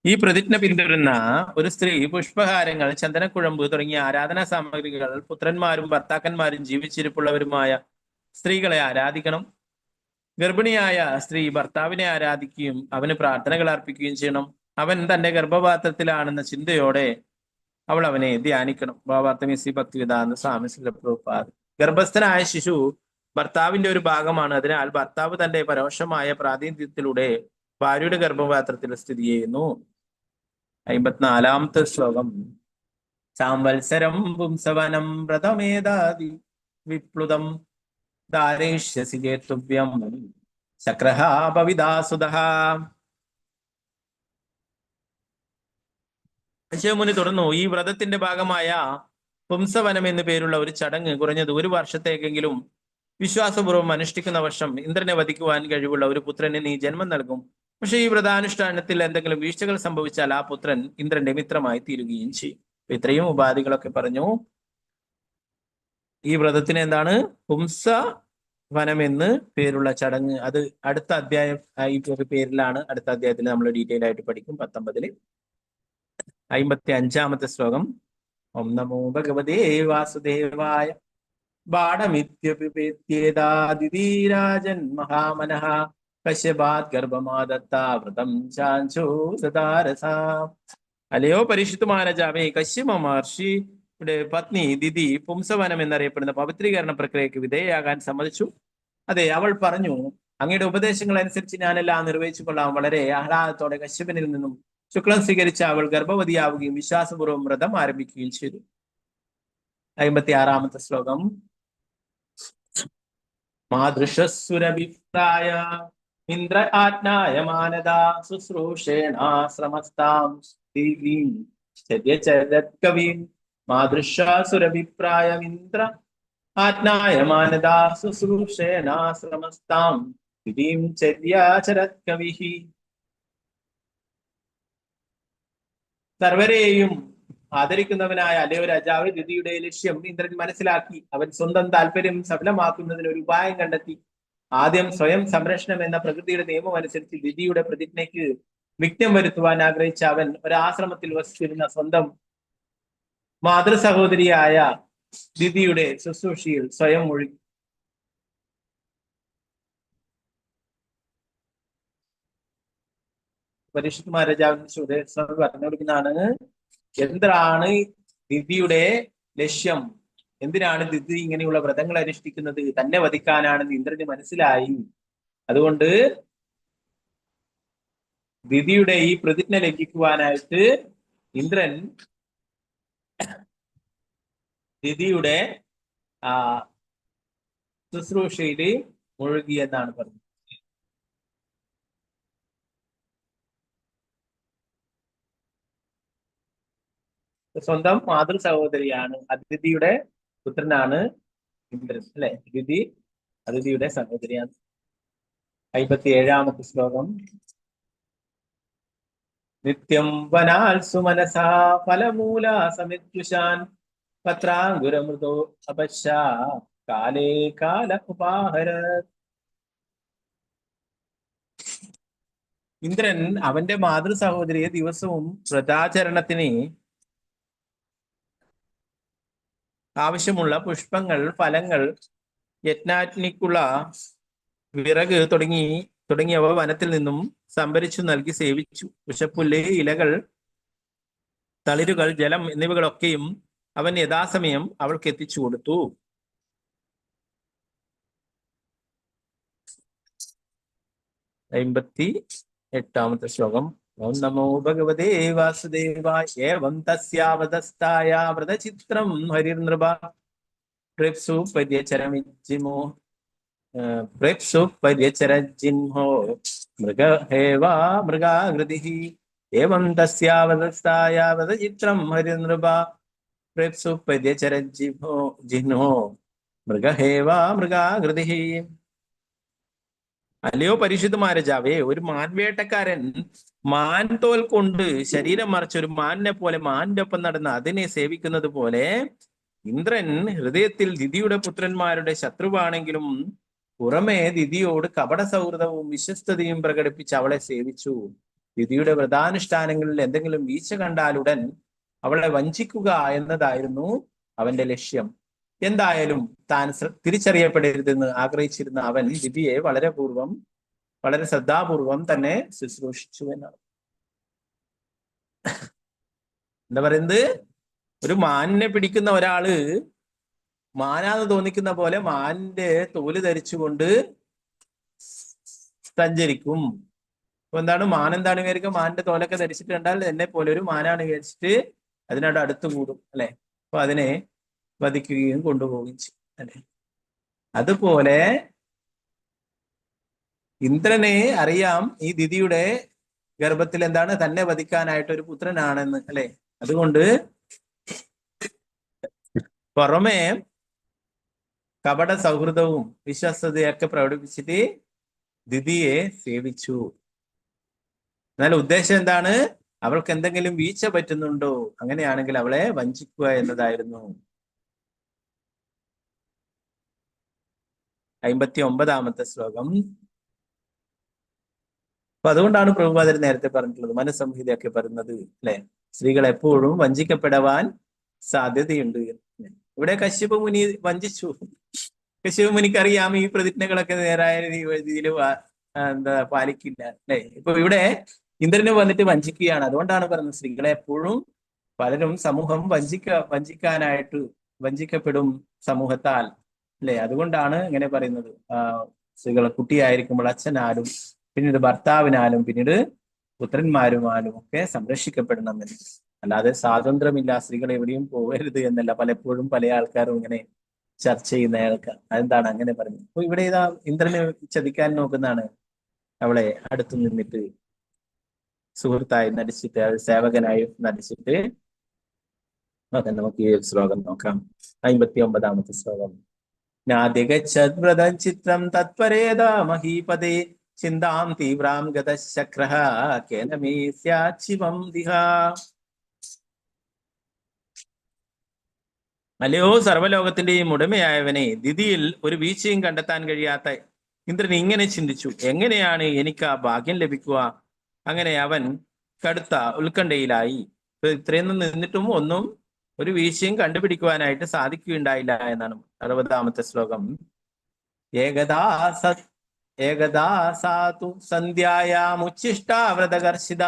ഈ പ്രതിജ്ഞ പിന്തുടരുന്ന ഒരു സ്ത്രീ പുഷ്പഹാരങ്ങൾ, ചന്ദനക്കുഴമ്പ് തുടങ്ങിയ ആരാധനാ സാമഗ്രികൾ, പുത്രന്മാരും ഭർത്താക്കന്മാരും ജീവിച്ചിരിപ്പുള്ളവരുമായ സ്ത്രീകളെ ആരാധിക്കണം. ഗർഭിണിയായ സ്ത്രീ ഭർത്താവിനെ ആരാധിക്കുകയും അവന് പ്രാർത്ഥനകൾ അർപ്പിക്കുകയും ചെയ്യണം. അവൻ തന്റെ ഗർഭപാത്രത്തിലാണെന്ന ചിന്തയോടെ അവൾ അവനെ ധ്യാനിക്കണം. ഭാവാർത്ഥമിസി ഭക്തിവിധാന സ്വാമി ശ്രീല പ്രഭുപാദ്. ഗർഭസ്ഥനായ ശിശു ഭർത്താവിന്റെ ഒരു ഭാഗമാണ്. അതിനാൽ ഭർത്താവ് തന്റെ പരോക്ഷമായ പ്രാതിനിധ്യത്തിലൂടെ ഭാര്യയുടെ ഗർഭപാത്രത്തിൽ സ്ഥിതി ചെയ്യുന്നു. 54-ാമത്തെ ശ്ലോകം. സാംവത്സരം പുംസവനം വ്രതമേതാദി വിപ്ലുതം ധാരയിഷ്യസി ചേതുഭ്യം ചക്രഹ ഭവിദാസുതഃ. കശ്യപമുനി തുടർന്നു, ഈ വ്രതത്തിന്റെ ഭാഗമായ പുംസവനം എന്നു പേരുള്ള ഒരു ചടങ്ങ് കുറഞ്ഞത് ഒരു വർഷത്തേക്കെങ്കിലും വിശ്വാസപൂർവ്വം അനുഷ്ഠിക്കുന്ന വർഷം ഇന്ദ്രനെ വധിക്കുവാൻ കഴിവുള്ള ഒരു പുത്രന് നീ ജന്മം നൽകും. പക്ഷെ ഈ വ്രതാനുഷ്ഠാനത്തിൽ എന്തെങ്കിലും വീഴ്ചകൾ സംഭവിച്ചാൽ ആ പുത്രൻ ഇന്ദ്രന്റെ മിത്രമായി തീരുകയും ചെയ്യും. ഇത്രയും ഉപാധികളൊക്കെ പറഞ്ഞു. ഈ വ്രതത്തിന് എന്താണ് പുംസവനം എന്ന് പേരുള്ള ചടങ്ങ്. അത് അടുത്ത അധ്യായം ഈ ഒരു പേരിലാണ്. അടുത്ത അധ്യായത്തിൽ നമ്മൾ ഡീറ്റെയിൽ ആയിട്ട് പഠിക്കും. 19-ൽ 55-ാമത്തെ ശ്ലോകം. ഓം നമോ ഭഗവതേ വാസുദേവായ ബാണമിത്യപിപേത്യേതാദിതീരാജൻ മഹാമനഃ കശ്യപാത് ഗർഭമാദത്ത വ്രതം ചാഞ്ചോ സദാരസാ. അല്ലയോ പരിശുദ്ധ മഹാരാജാവേ, കശ്യപ മഹർഷിയുടെ പത്നി ദിതി പുംസവനം എന്നറിയപ്പെടുന്ന പവിത്രീകരണ പ്രക്രിയക്ക് വിധേയയാകാൻ സമ്മതിച്ചു. അതെ, അവൾ പറഞ്ഞു, അങ്ങയുടെ ഉപദേശങ്ങൾ അനുസരിച്ച് ഞാനെല്ലാം നിർവഹിച്ചു കൊള്ളാം. വളരെ ആഹ്ലാദത്തോടെ കശ്യപനിൽ നിന്നും ശുക്ലം സ്വീകരിച്ച അവൾ ഗർഭവതിയാവുകയും വിശ്വാസപൂർവ്വം വ്രതം ആരംഭിക്കുകയും ചെയ്തു. 56-ാമത്തെ ശ്ലോകം. മാതൃശസുരഭിപ്രായ ഇന്ദ്ര ആജ്ഞായ മാനദാ ശുശ്രൂഷേണാശ്രമസ്താം ദേവീം ചര്യചരത്കവീം. മാതൃശസുരഭിപ്രായ ഇന്ദ്ര ആജ്ഞായ മാനദാ ശുശ്രൂഷേണാശ്രമസ്താം ദേവീം ചര്യചരത്കവിഃ. സർവരെയും ആദരിക്കുന്നവനായ അല്ലേ ഒരു രാജാവ് ദിതിയുടെ ലക്ഷ്യം ഇന്ദ്രൻ മനസ്സിലാക്കി. അവൻ സ്വന്തം താല്പര്യം സഫലമാക്കുന്നതിന് ഒരു ഉപായം കണ്ടെത്തി. ആദ്യം സ്വയം സംരക്ഷണം എന്ന പ്രകൃതിയുടെ നിയമം അനുസരിച്ച് ദിതിയുടെ പ്രതിജ്ഞയ്ക്ക് വിഘ്നം വരുത്തുവാൻ ആഗ്രഹിച്ച അവൻ ഒരാശ്രമത്തിൽ വസിച്ചിരുന്ന സ്വന്തം മാതൃ സഹോദരിയായ ദിതിയുടെ ശുശ്രൂഷയിൽ സ്വയം മുഴുകി. പരീക്ഷിത് മഹാരാജാവിന് പറഞ്ഞു കൊടുക്കുന്നതാണ്, എന്താണ് ദിതിയുടെ ലക്ഷ്യം, എന്തിനാണ് ദിതി ഇങ്ങനെയുള്ള വ്രതങ്ങൾ അനുഷ്ഠിക്കുന്നത്, തന്നെ വധിക്കാനാണെന്ന് ഇന്ദ്രന് മനസ്സിലായി. അതുകൊണ്ട് ദിതിയുടെ ഈ പ്രതിജ്ഞ ലംഘിക്കുവാനായിട്ട് ഇന്ദ്രൻ ദിതിയുടെ ശുശ്രൂഷയിൽ മുഴുകി എന്നാണ് പറഞ്ഞത്. സ്വന്തം മാതൃ സഹോദരിയാണ്, അതിഥിയുടെ പുത്രനാണ് ഇന്ദ്രൻ അല്ലെ. അതിഥിയുടെ സഹോദരിയാണ്. 57ാമത്തെ ശ്ലോകം. നിത്യം വനാൽ സുമനസാ ഫലമൂല സമിത്യുഷാൻ പത്രാങ്കുരമൃതോ അപശ കാലേ കാല ഉപാഹര. ഇന്ദ്രൻ അവന്റെ മാതൃ സഹോദരിയെ ദിവസവും വ്രതാചരണത്തിന് ആവശ്യമുള്ള പുഷ്പങ്ങൾ, ഫലങ്ങൾ, യജ്ഞാഗ്നിക്കുള്ള വിറക് തുടങ്ങിയവ വനത്തിൽ നിന്നും സംഭരിച്ചു നൽകി സേവിച്ചു. വിഷപ്പുല്ല്, ഇലകൾ, തളിരുകൾ, ജലം എന്നിവകളൊക്കെയും അവൻ യഥാസമയം അവൾക്ക് എത്തിച്ചു കൊടുത്തു. 58ാമത്തെ ശ്ലോകം. ഓം നമോ ഭഗവതേ വാസുദേവായ. ഏവം തസ്യാവതസ്ഥായ വ്രതചിത്രം ഹരിർനൃപ പ്രേപ്സു പര്യചരമിജ്ജിമോ പ്രേപ്സു പര്യചരജിൻഹോ മൃഗഹേവാ മൃഗാകൃതിഃ. ഏവം തസ്യാവതസ്ഥായ വ്രതചിത്രം ഹരിർനൃപ പ്രേപ്സു പര്യചരജിൻഹോ മൃഗഹേവാ മൃഗാകൃതിഃ. അല്ലയോ പരിശുദ്ധ മഹാരാജാവേ, ഒരു മാൻവേട്ടക്കാരൻ മാൻ തോൽ കൊണ്ട് ശരീരം മറച്ച ഒരു മാനിനെ പോലെ മാനിന്റെ ഒപ്പം നടന്ന് അതിനെ സേവിക്കുന്നത് പോലെ ഇന്ദ്രൻ ഹൃദയത്തിൽ ദിതിയുടെ പുത്രന്മാരുടെ ശത്രുവാണെങ്കിലും പുറമെ ദിതിയോട് കപട സൗഹൃദവും വിശ്വസ്തതയും പ്രകടിപ്പിച്ച് അവളെ സേവിച്ചു. ദിതിയുടെ വ്രതാനുഷ്ഠാനങ്ങളിൽ എന്തെങ്കിലും വീഴ്ച കണ്ടാലുടൻ അവളെ വഞ്ചിക്കുക എന്നതായിരുന്നു അവന്റെ ലക്ഷ്യം. എന്തായാലും താൻ തിരിച്ചറിയപ്പെടരുതെന്ന് ആഗ്രഹിച്ചിരുന്ന അവൻ ദിതിയെ വളരെ ശ്രദ്ധാപൂർവം തന്നെ ശുശ്രൂഷിച്ചു എന്നാണ്. എന്താ പറയുന്നത്? ഒരു മാനിനെ പിടിക്കുന്ന ഒരാള് മാനാന്ന് തോന്നിക്കുന്ന പോലെ മാനിന്റെ തോല് ധരിച്ചുകൊണ്ട് സഞ്ചരിക്കും. അപ്പൊ എന്താണ് മാനെന്താണ് വിചാരിക്കുക? മാനിന്റെ തോലൊക്കെ ധരിച്ചിട്ട് കണ്ടാൽ എന്നെ പോലെ ഒരു മാനാണ് വിചാരിച്ചിട്ട് അതിനോട് അടുത്ത് കൂടും അല്ലെ. അപ്പൊ അതിനെ വധിക്കുകയും കൊണ്ടുപോവുകയും ചെയ്യും അല്ലെ. അതുപോലെ ഇന്ദ്രനെ അറിയാം ഈ ദിതിയുടെ ഗർഭത്തിൽ എന്താണ് തന്നെ വധിക്കാനായിട്ട് ഒരു പുത്രനാണെന്ന് അല്ലെ. അതുകൊണ്ട് പുറമെ കപട സൗഹൃദവും വിശ്വസ്തതയൊക്കെ പ്രകടിപ്പിച്ചിട്ട് ദിതിയെ സേവിച്ചു. എന്നാൽ ഉദ്ദേശം എന്താണ്? അവൾക്ക് എന്തെങ്കിലും വീഴ്ച പറ്റുന്നുണ്ടോ, അങ്ങനെയാണെങ്കിൽ അവളെ വഞ്ചിക്കുക എന്നതായിരുന്നു. 59ാമത്തെ ശ്ലോകം. അപ്പൊ അതുകൊണ്ടാണ് പ്രഭുപാദർ നേരത്തെ പറഞ്ഞിട്ടുള്ളത്, മനസ്സംഹിതയൊക്കെ പറയുന്നത് അല്ലെ, സ്ത്രീകൾ എപ്പോഴും വഞ്ചിക്കപ്പെടാൻ സാധ്യതയുണ്ട്. ഇവിടെ കശ്യപ മുനി വഞ്ചിച്ചു. കശ്യപ മുനിക്കറിയാം ഈ പ്രതിജ്ഞകളൊക്കെ നേരായ രീതിയിൽ പാലിക്കില്ല അല്ലെ. ഇപ്പൊ ഇവിടെ ഇന്ദ്രന് വന്നിട്ട് വഞ്ചിക്കുകയാണ്. അതുകൊണ്ടാണ് പറയുന്നത് സ്ത്രീകളെ എപ്പോഴും പലരും സമൂഹം വഞ്ചിക്കാനായിട്ട് വഞ്ചിക്കപ്പെടും സമൂഹത്താൽ അല്ലെ. അതുകൊണ്ടാണ് ഇങ്ങനെ പറയുന്നത്. സ്ത്രീകളെ കുട്ടിയായിരിക്കുമ്പോൾ അച്ഛനാലും പിന്നീട് ഭർത്താവിനാലും പിന്നീട് പുത്രന്മാരുമാലും ഒക്കെ സംരക്ഷിക്കപ്പെടണമെന്ന്. അല്ലാതെ സ്വാതന്ത്ര്യമില്ല, സ്ത്രീകൾ എവിടെയും പോകരുത് എന്നല്ല പലപ്പോഴും പല ആൾക്കാരും ഇങ്ങനെ ചർച്ച ചെയ്യുന്ന ആൾക്കാർ. അതെന്താണ് അങ്ങനെ പറയുന്നത്? അപ്പൊ ഇവിടെ ഇതാ ഇന്ദ്രനെ ചതിക്കാൻ നോക്കുന്നതാണ്. അവളെ അടുത്തു നിന്നിട്ട് സുഹൃത്തായി നടിച്ചിട്ട് സേവകനായി നടിച്ചിട്ട്. നമുക്ക് ഈ ശ്ലോകം നോക്കാം. 59ാമത്തെ ശ്ലോകം. നാദിഗച്ഛദ്വ്രതം ചിത്രം തത്പരേതാ മഹീപദേ ചിന്താം തീവ്രാം ഗതശക്രഃ കേന മേ സ്യാത് ശിവം ദിഹ. അല്ലയോ സർവ്വലോകത്തിന്റെയും ഉടമയായവനെ, ദിതിയിൽ ഒരു വീഴ്ചയും കണ്ടെത്താൻ കഴിയാത്ത ഇന്ദ്രൻ ഇങ്ങനെ ചിന്തിച്ചു, എങ്ങനെയാണ് എനിക്ക് ആ ഭാഗ്യം ലഭിക്കുക? അങ്ങനെ അവൻ കടുത്ത ഉത്കണ്ഠയിലായി. ഇത്രയും നിന്നിട്ടും ഒന്നും ഒരു വീഴ്ചയും കണ്ടുപിടിക്കുവാനായിട്ട് സാധിക്കുകയുണ്ടായില്ല എന്നാണ് 60ാമത്തെ ശ്ലോകം. ഏകദാ സാതു സന്ധ്യായാമുച്ഛിഷ്ടാവ്രതകർഷിത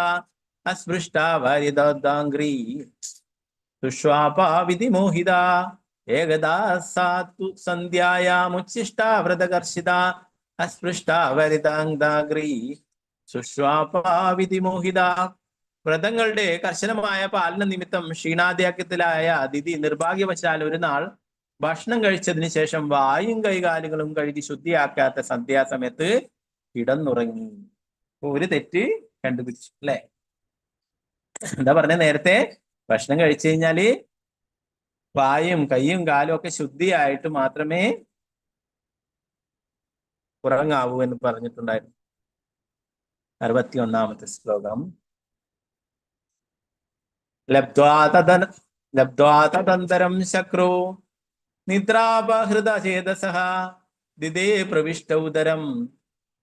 അസ്പൃഷ്ടാവരിദാംഗ്രീ സുഷ്വാപാവിധിമോഹിത. ഏകദാ സാതു സന്ധ്യായാമുച്ഛിഷ്ടാവ്രതകർഷിത അസ്പൃഷ്ടാവരിദാംഗ്രീ സുഷ്വാപാവിധിമോഹിത. വ്രതങ്ങളുടെ കർശനമായ പാലന നിമിത്തം ക്ഷീണാധ്യാക്യത്തിലായ ദിതി നിർഭാഗ്യവശാൽ ഒരു നാൾ ഭക്ഷണം കഴിച്ചതിന് ശേഷം വായും കൈകാലുകളും കഴുകി ശുദ്ധിയാക്കാത്ത സന്ധ്യാസമയത്ത് കിടന്നുറങ്ങി. ഒരു തെറ്റ് കണ്ടുപിടിച്ചു അല്ലെ? എന്താ പറഞ്ഞ? നേരത്തെ ഭക്ഷണം കഴിച്ചു കഴിഞ്ഞാല് വായും കൈയും കാലും ഒക്കെ ശുദ്ധിയായിട്ട് മാത്രമേ ഉറങ്ങാവൂ എന്ന് പറഞ്ഞിട്ടുണ്ടായിരുന്നു. 61ാമത്തെ ശ്ലോകം. ലബ്ധ്വാ തദന്തരം ശക്രോ നിദ്രാപഹൃതചേതസഃ ദിദേ പ്രവിഷ്ട ഉദരം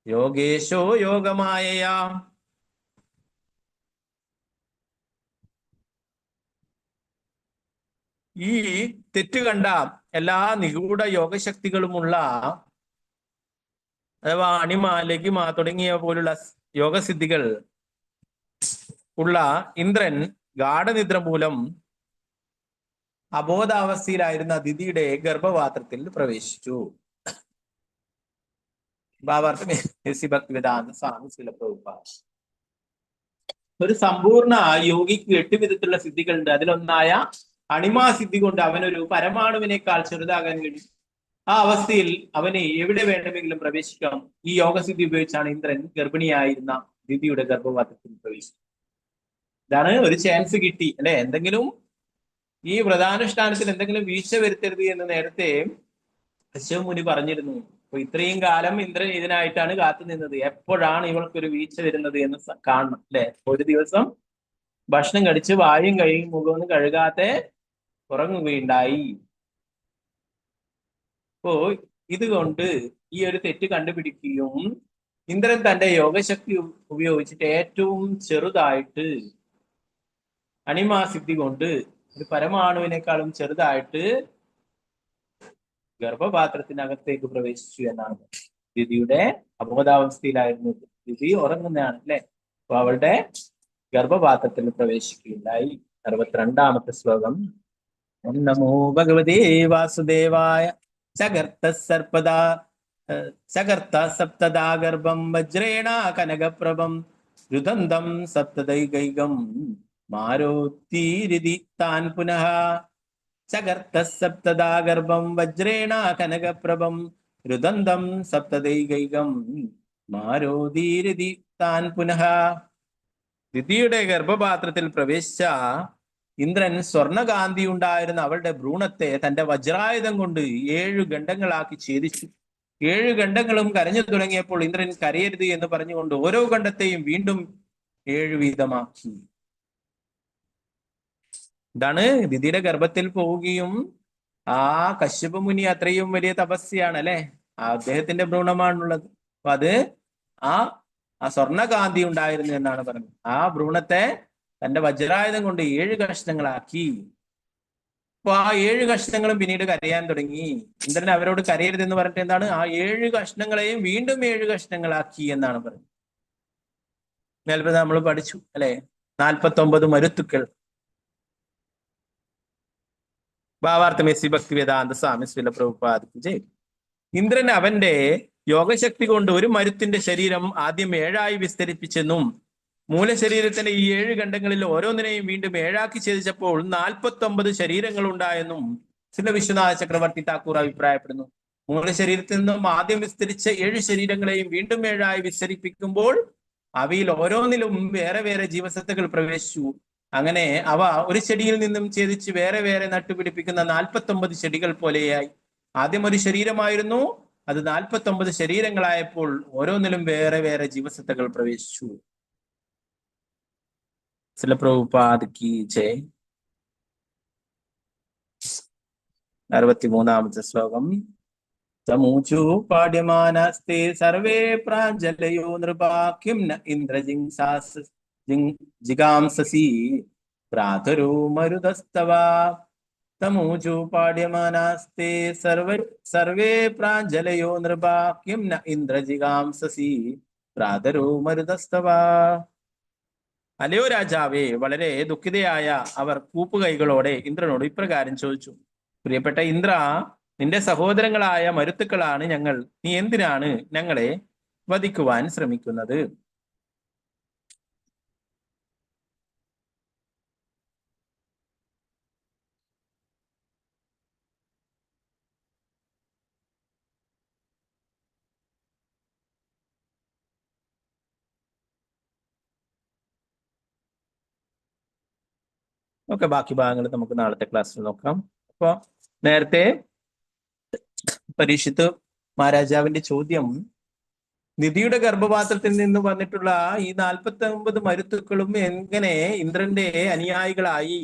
യോഗേശോ യോഗമായയാ. ഈ തെറ്റ് കണ്ട എല്ലാ നിഗൂഢ യോഗശക്തികളുമുള്ള അഥവാ അണിമ, ലഘിമ തുടങ്ങിയ പോലുള്ള യോഗസിദ്ധികൾ ഉള്ള ഇന്ദ്രൻ ഗാഠനിദ്ര മൂലം അബോധാവസ്ഥയിലായിരുന്ന ദിതിയുടെ ഗർഭപാത്രത്തിൽ പ്രവേശിച്ചു. ഒരു സമ്പൂർണ്ണ യോഗിക്ക് 8 വിധത്തിലുള്ള സിദ്ധികളുണ്ട്. അതിലൊന്നായ അണിമാ സിദ്ധി കൊണ്ട് അവനൊരു പരമാണുവിനേക്കാൾ ചെറുതാകാൻ കഴിയും. ആ അവസ്ഥയിൽ അവന് എവിടെ വേണമെങ്കിലും പ്രവേശിക്കാം. ഈ യോഗസിദ്ധി ഉപയോഗിച്ചാണ് ഇന്ദ്രൻ ഗർഭിണിയായിരുന്ന ദിതിയുടെ ഗർഭപാത്രത്തിൽ പ്രവേശിച്ചത്. ഇതാണ് ഒരു ചാൻസ് കിട്ടി അല്ലെ? എന്തെങ്കിലും ഈ വ്രതാനുഷ്ഠാനത്തിൽ എന്തെങ്കിലും വീഴ്ച വരുത്തരുത് എന്ന് നേരത്തെ അശ്വമുനി പറഞ്ഞിരുന്നു. അപ്പൊ ഇത്രയും കാലം ഇന്ദ്രൻ ഇതിനായിട്ടാണ് കാത്തു നിന്നത്. എപ്പോഴാണ് ഇവൾക്കൊരു വീഴ്ച വരുന്നത് എന്ന് കാണണം അല്ലെ? ഒരു ദിവസം ഭക്ഷണം കഴിച്ച് വായും കൈയും മുഖമൊന്നും കഴുകാതെ ഉറങ്ങുകയുണ്ടായി. അപ്പോ ഇതുകൊണ്ട് ഈ ഒരു തെറ്റ് കണ്ടുപിടിക്കുകയും ഇന്ദ്രൻ തന്റെ യോഗശക്തി ഉപയോഗിച്ചിട്ട് ഏറ്റവും ചെറുതായിട്ട് അണിമാസിദ്ധി കൊണ്ട് ഒരു പരമാണുവിനേക്കാളും ചെറുതായിട്ട് ഗർഭപാത്രത്തിനകത്തേക്ക് പ്രവേശിച്ചു എന്നാണ്. ദിതിയുടെ അബോധാവസ്ഥയിലായിരുന്നു. ദിതി ഉറങ്ങുന്നതാണ് അല്ലെ? അപ്പൊ അവളുടെ ഗർഭപാത്രത്തിൽ പ്രവേശിക്കുകയുണ്ടായി. 62ാമത്തെ ശ്ലോകം. ഓം നമോ ഭഗവതേ വാസുദേവായ. ചകർത്ത സപ്തദാ ഗർഭം വജ്രേണ കനകപ്രഭം രുദന്തം സപ്തദൈകൈകം മാരോത്തീരിതി താൻ പുനഃ. ചകർത്ത സപ്തദാ ഗർഭം വജ്രേണ കനകപ്രഭം രുദന്തം സപ്തദൈകൈകം മാരോദീരിതി താൻ പുനഃ. ദിതിയുടെ ഗർഭപാത്രത്തിൽ പ്രവേശിച്ച ഇന്ദ്രൻ സ്വർണകാന്തി ഉണ്ടായിരുന്ന അവളുടെ ഭ്രൂണത്തെ തന്റെ വജ്രായുധം കൊണ്ട് 7 ഖണ്ഡങ്ങളാക്കി ഛേദിച്ചു. 7 ഖണ്ഡങ്ങളും കരഞ്ഞു തുടങ്ങിയപ്പോൾ ഇന്ദ്രൻ കരയരുത് എന്ന് പറഞ്ഞുകൊണ്ട് ഓരോ ഖണ്ഡത്തെയും വീണ്ടും 7 വീതമാക്കി. ഇതാണ് ദിതിയുടെ ഗർഭത്തിൽ പോവുകയും ആ കശ്യപ മുനി അത്രയും വലിയ തപസ്യാണ് അല്ലെ? അദ്ദേഹത്തിന്റെ ഭ്രൂണമാണുള്ളത്. അപ്പൊ അത് ആ സ്വർണകാന്തി ഉണ്ടായിരുന്നു എന്നാണ് പറഞ്ഞത്. ആ ഭ്രൂണത്തെ തന്റെ വജ്രായുധം കൊണ്ട് 7 കഷ്ണങ്ങളാക്കി. അപ്പൊ ആ 7 കഷ്ണങ്ങളും പിന്നീട് കരയാൻ തുടങ്ങി. ഇന്ദ്രൻ അവരോട് കരയരുതെന്ന് പറഞ്ഞിട്ട് എന്താണ്? ആ 7 കഷ്ണങ്ങളെയും വീണ്ടും 7 കഷ്ണങ്ങളാക്കി എന്നാണ് പറയുന്നത്. നേരത്തെ നമ്മൾ പഠിച്ചു അല്ലെ? 49 മരുത്തുക്കൾ. ഭാവാർത്ഥമേസി ഭക്തിവേദാന്ത സ്വാമി ശ്രീല പ്രഭുപാദ് ജയ്. ഇന്ദ്രൻ അവന്റെ യോഗശക്തി കൊണ്ട് ഒരു മരുത്തിന്റെ ശരീരം ആദ്യം 7ആയി വിസ്തരിപ്പിച്ചെന്നും മൂലശരീരത്തിന്റെ ഈ 7 ഖണ്ഡങ്ങളിൽ ഓരോന്നിനെയും വീണ്ടും 7ആക്കി ഛേദിച്ചപ്പോൾ 49 ശരീരങ്ങൾ ഉണ്ടായെന്നും ശ്രീല വിശ്വനാഥ ചക്രവർത്തി താക്കൂർ അഭിപ്രായപ്പെടുന്നു. മൂലശരീരത്തിൽ നിന്നും ആദ്യം വിസ്തരിച്ച 7 ശരീരങ്ങളെയും വീണ്ടും 7ആയി വിസ്തരിപ്പിക്കുമ്പോൾ അവയിൽ ഓരോന്നിലും വേറെ വേറെ ജീവസത്തകൾ പ്രവേശിച്ചു. അങ്ങനെ അവ ഒരു ചെടിയിൽ നിന്നും ഛേദിച്ച് വേറെ വേറെ നട്ടുപിടിപ്പിക്കുന്ന 49 ചെടികൾ പോലെയായി. ആദ്യം ഒരു ശരീരമായിരുന്നു, അത് 49 ശരീരങ്ങളായപ്പോൾ ഓരോന്നിലും വേറെ വേറെ ജീവസത്തകൾ പ്രവേശിച്ചു. ശ്രീല പ്രഭുപാദ് കി ജയ്. 63-ാമത്തെ ശ്ലോകം. സമൂചു പാട്യമാനാസ്തേ സർവേ പ്രാഞ്ജലയോ നൃപാ കിം ന ജിഗാംസസി പ്രാതരോ മരുതസ്തവ. തമൂചു പാട്യമാനാസ്തേ സർവേ പ്രാഞ്ജലയോ നൃപാ കിം ന ജിഗാംസസി പ്രാതരോ മരുതസ്തവ. അലയോ രാജാവേ, വളരെ ദുഃഖിതയായ അവർ കൂപ്പുകൈകളോടെ ഇന്ദ്രനോട് ഇപ്രകാരം ചോദിച്ചു: പ്രിയപ്പെട്ട ഇന്ദ്ര, നിന്റെ സഹോദരങ്ങളായ മരുത്തുക്കളാണ് ഞങ്ങൾ. നീ എന്തിനാണ് ഞങ്ങളെ വധിക്കുവാൻ ശ്രമിക്കുന്നത്? ഓക്കെ, ബാക്കി ഭാഗങ്ങൾ നമുക്ക് നാളത്തെ ക്ലാസ്സിൽ നോക്കാം. അപ്പൊ നേരത്തെ പരീക്ഷിത്ത് മഹാരാജാവിന്റെ ചോദ്യം, നിധിയുടെ ഗർഭപാത്രത്തിൽ നിന്ന് വന്നിട്ടുള്ള ഈ 49 മരുത്തുക്കളും എങ്ങനെ ഇന്ദ്രന്റെ അനുയായികളായി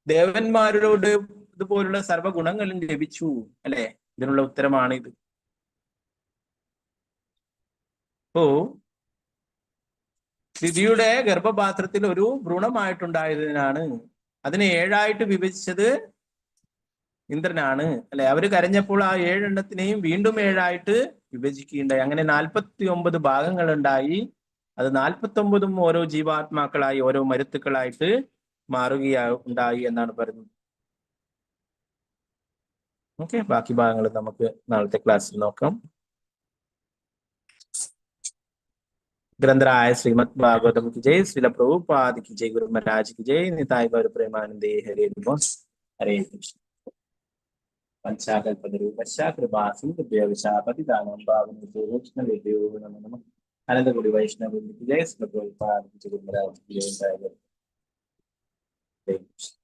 ദേവന്മാരോട് ഇതുപോലുള്ള സർവ്വഗുണങ്ങളും ലഭിച്ചു, അല്ലെ? ഇതിനുള്ള ഉത്തരമാണിത്. അപ്പോ നിധിയുടെ ഗർഭപാത്രത്തിൽ ഒരു ഭ്രൂണമായിട്ടുണ്ടായതിനാണ് അതിനെ 7ആയിട്ട് വിഭജിച്ചത് ഇന്ദ്രനാണ്, അല്ലെ? അവര് കരഞ്ഞപ്പോൾ ആ 7 എണ്ണത്തിനെയും വീണ്ടും 7ആയിട്ട് വിഭജിക്കുകയുണ്ടായി. അങ്ങനെ 49 ഭാഗങ്ങൾ ഉണ്ടായി. അത് 49ഉം ഓരോ ജീവാത്മാക്കളായി, ഓരോ മരുത്തുക്കളായിട്ട് ഉണ്ടായി എന്നാണ് പറയുന്നത്. ഓക്കെ, ബാക്കി ഭാഗങ്ങൾ നമുക്ക് നാളത്തെ ക്ലാസ്സിൽ നോക്കാം. ग्रंथराय श्रीमद् भागवतम की जय, श्रील प्रभुपाद की जय, गुरु महाराज की जय, निताय गौर प्रेमानंदे, हरे नमः, हरे कृष्ण। पंचाकल्पतरुश्च कृपा सिन्धुभ्यो पतितानां पावनेभ्यो वैष्णवेभ्यो नमो नमः। अनंत कोटि वैष्णव की जय, श्रील प्रभुपाद की जय, गुरु महाराज की जय, जय कृष्ण।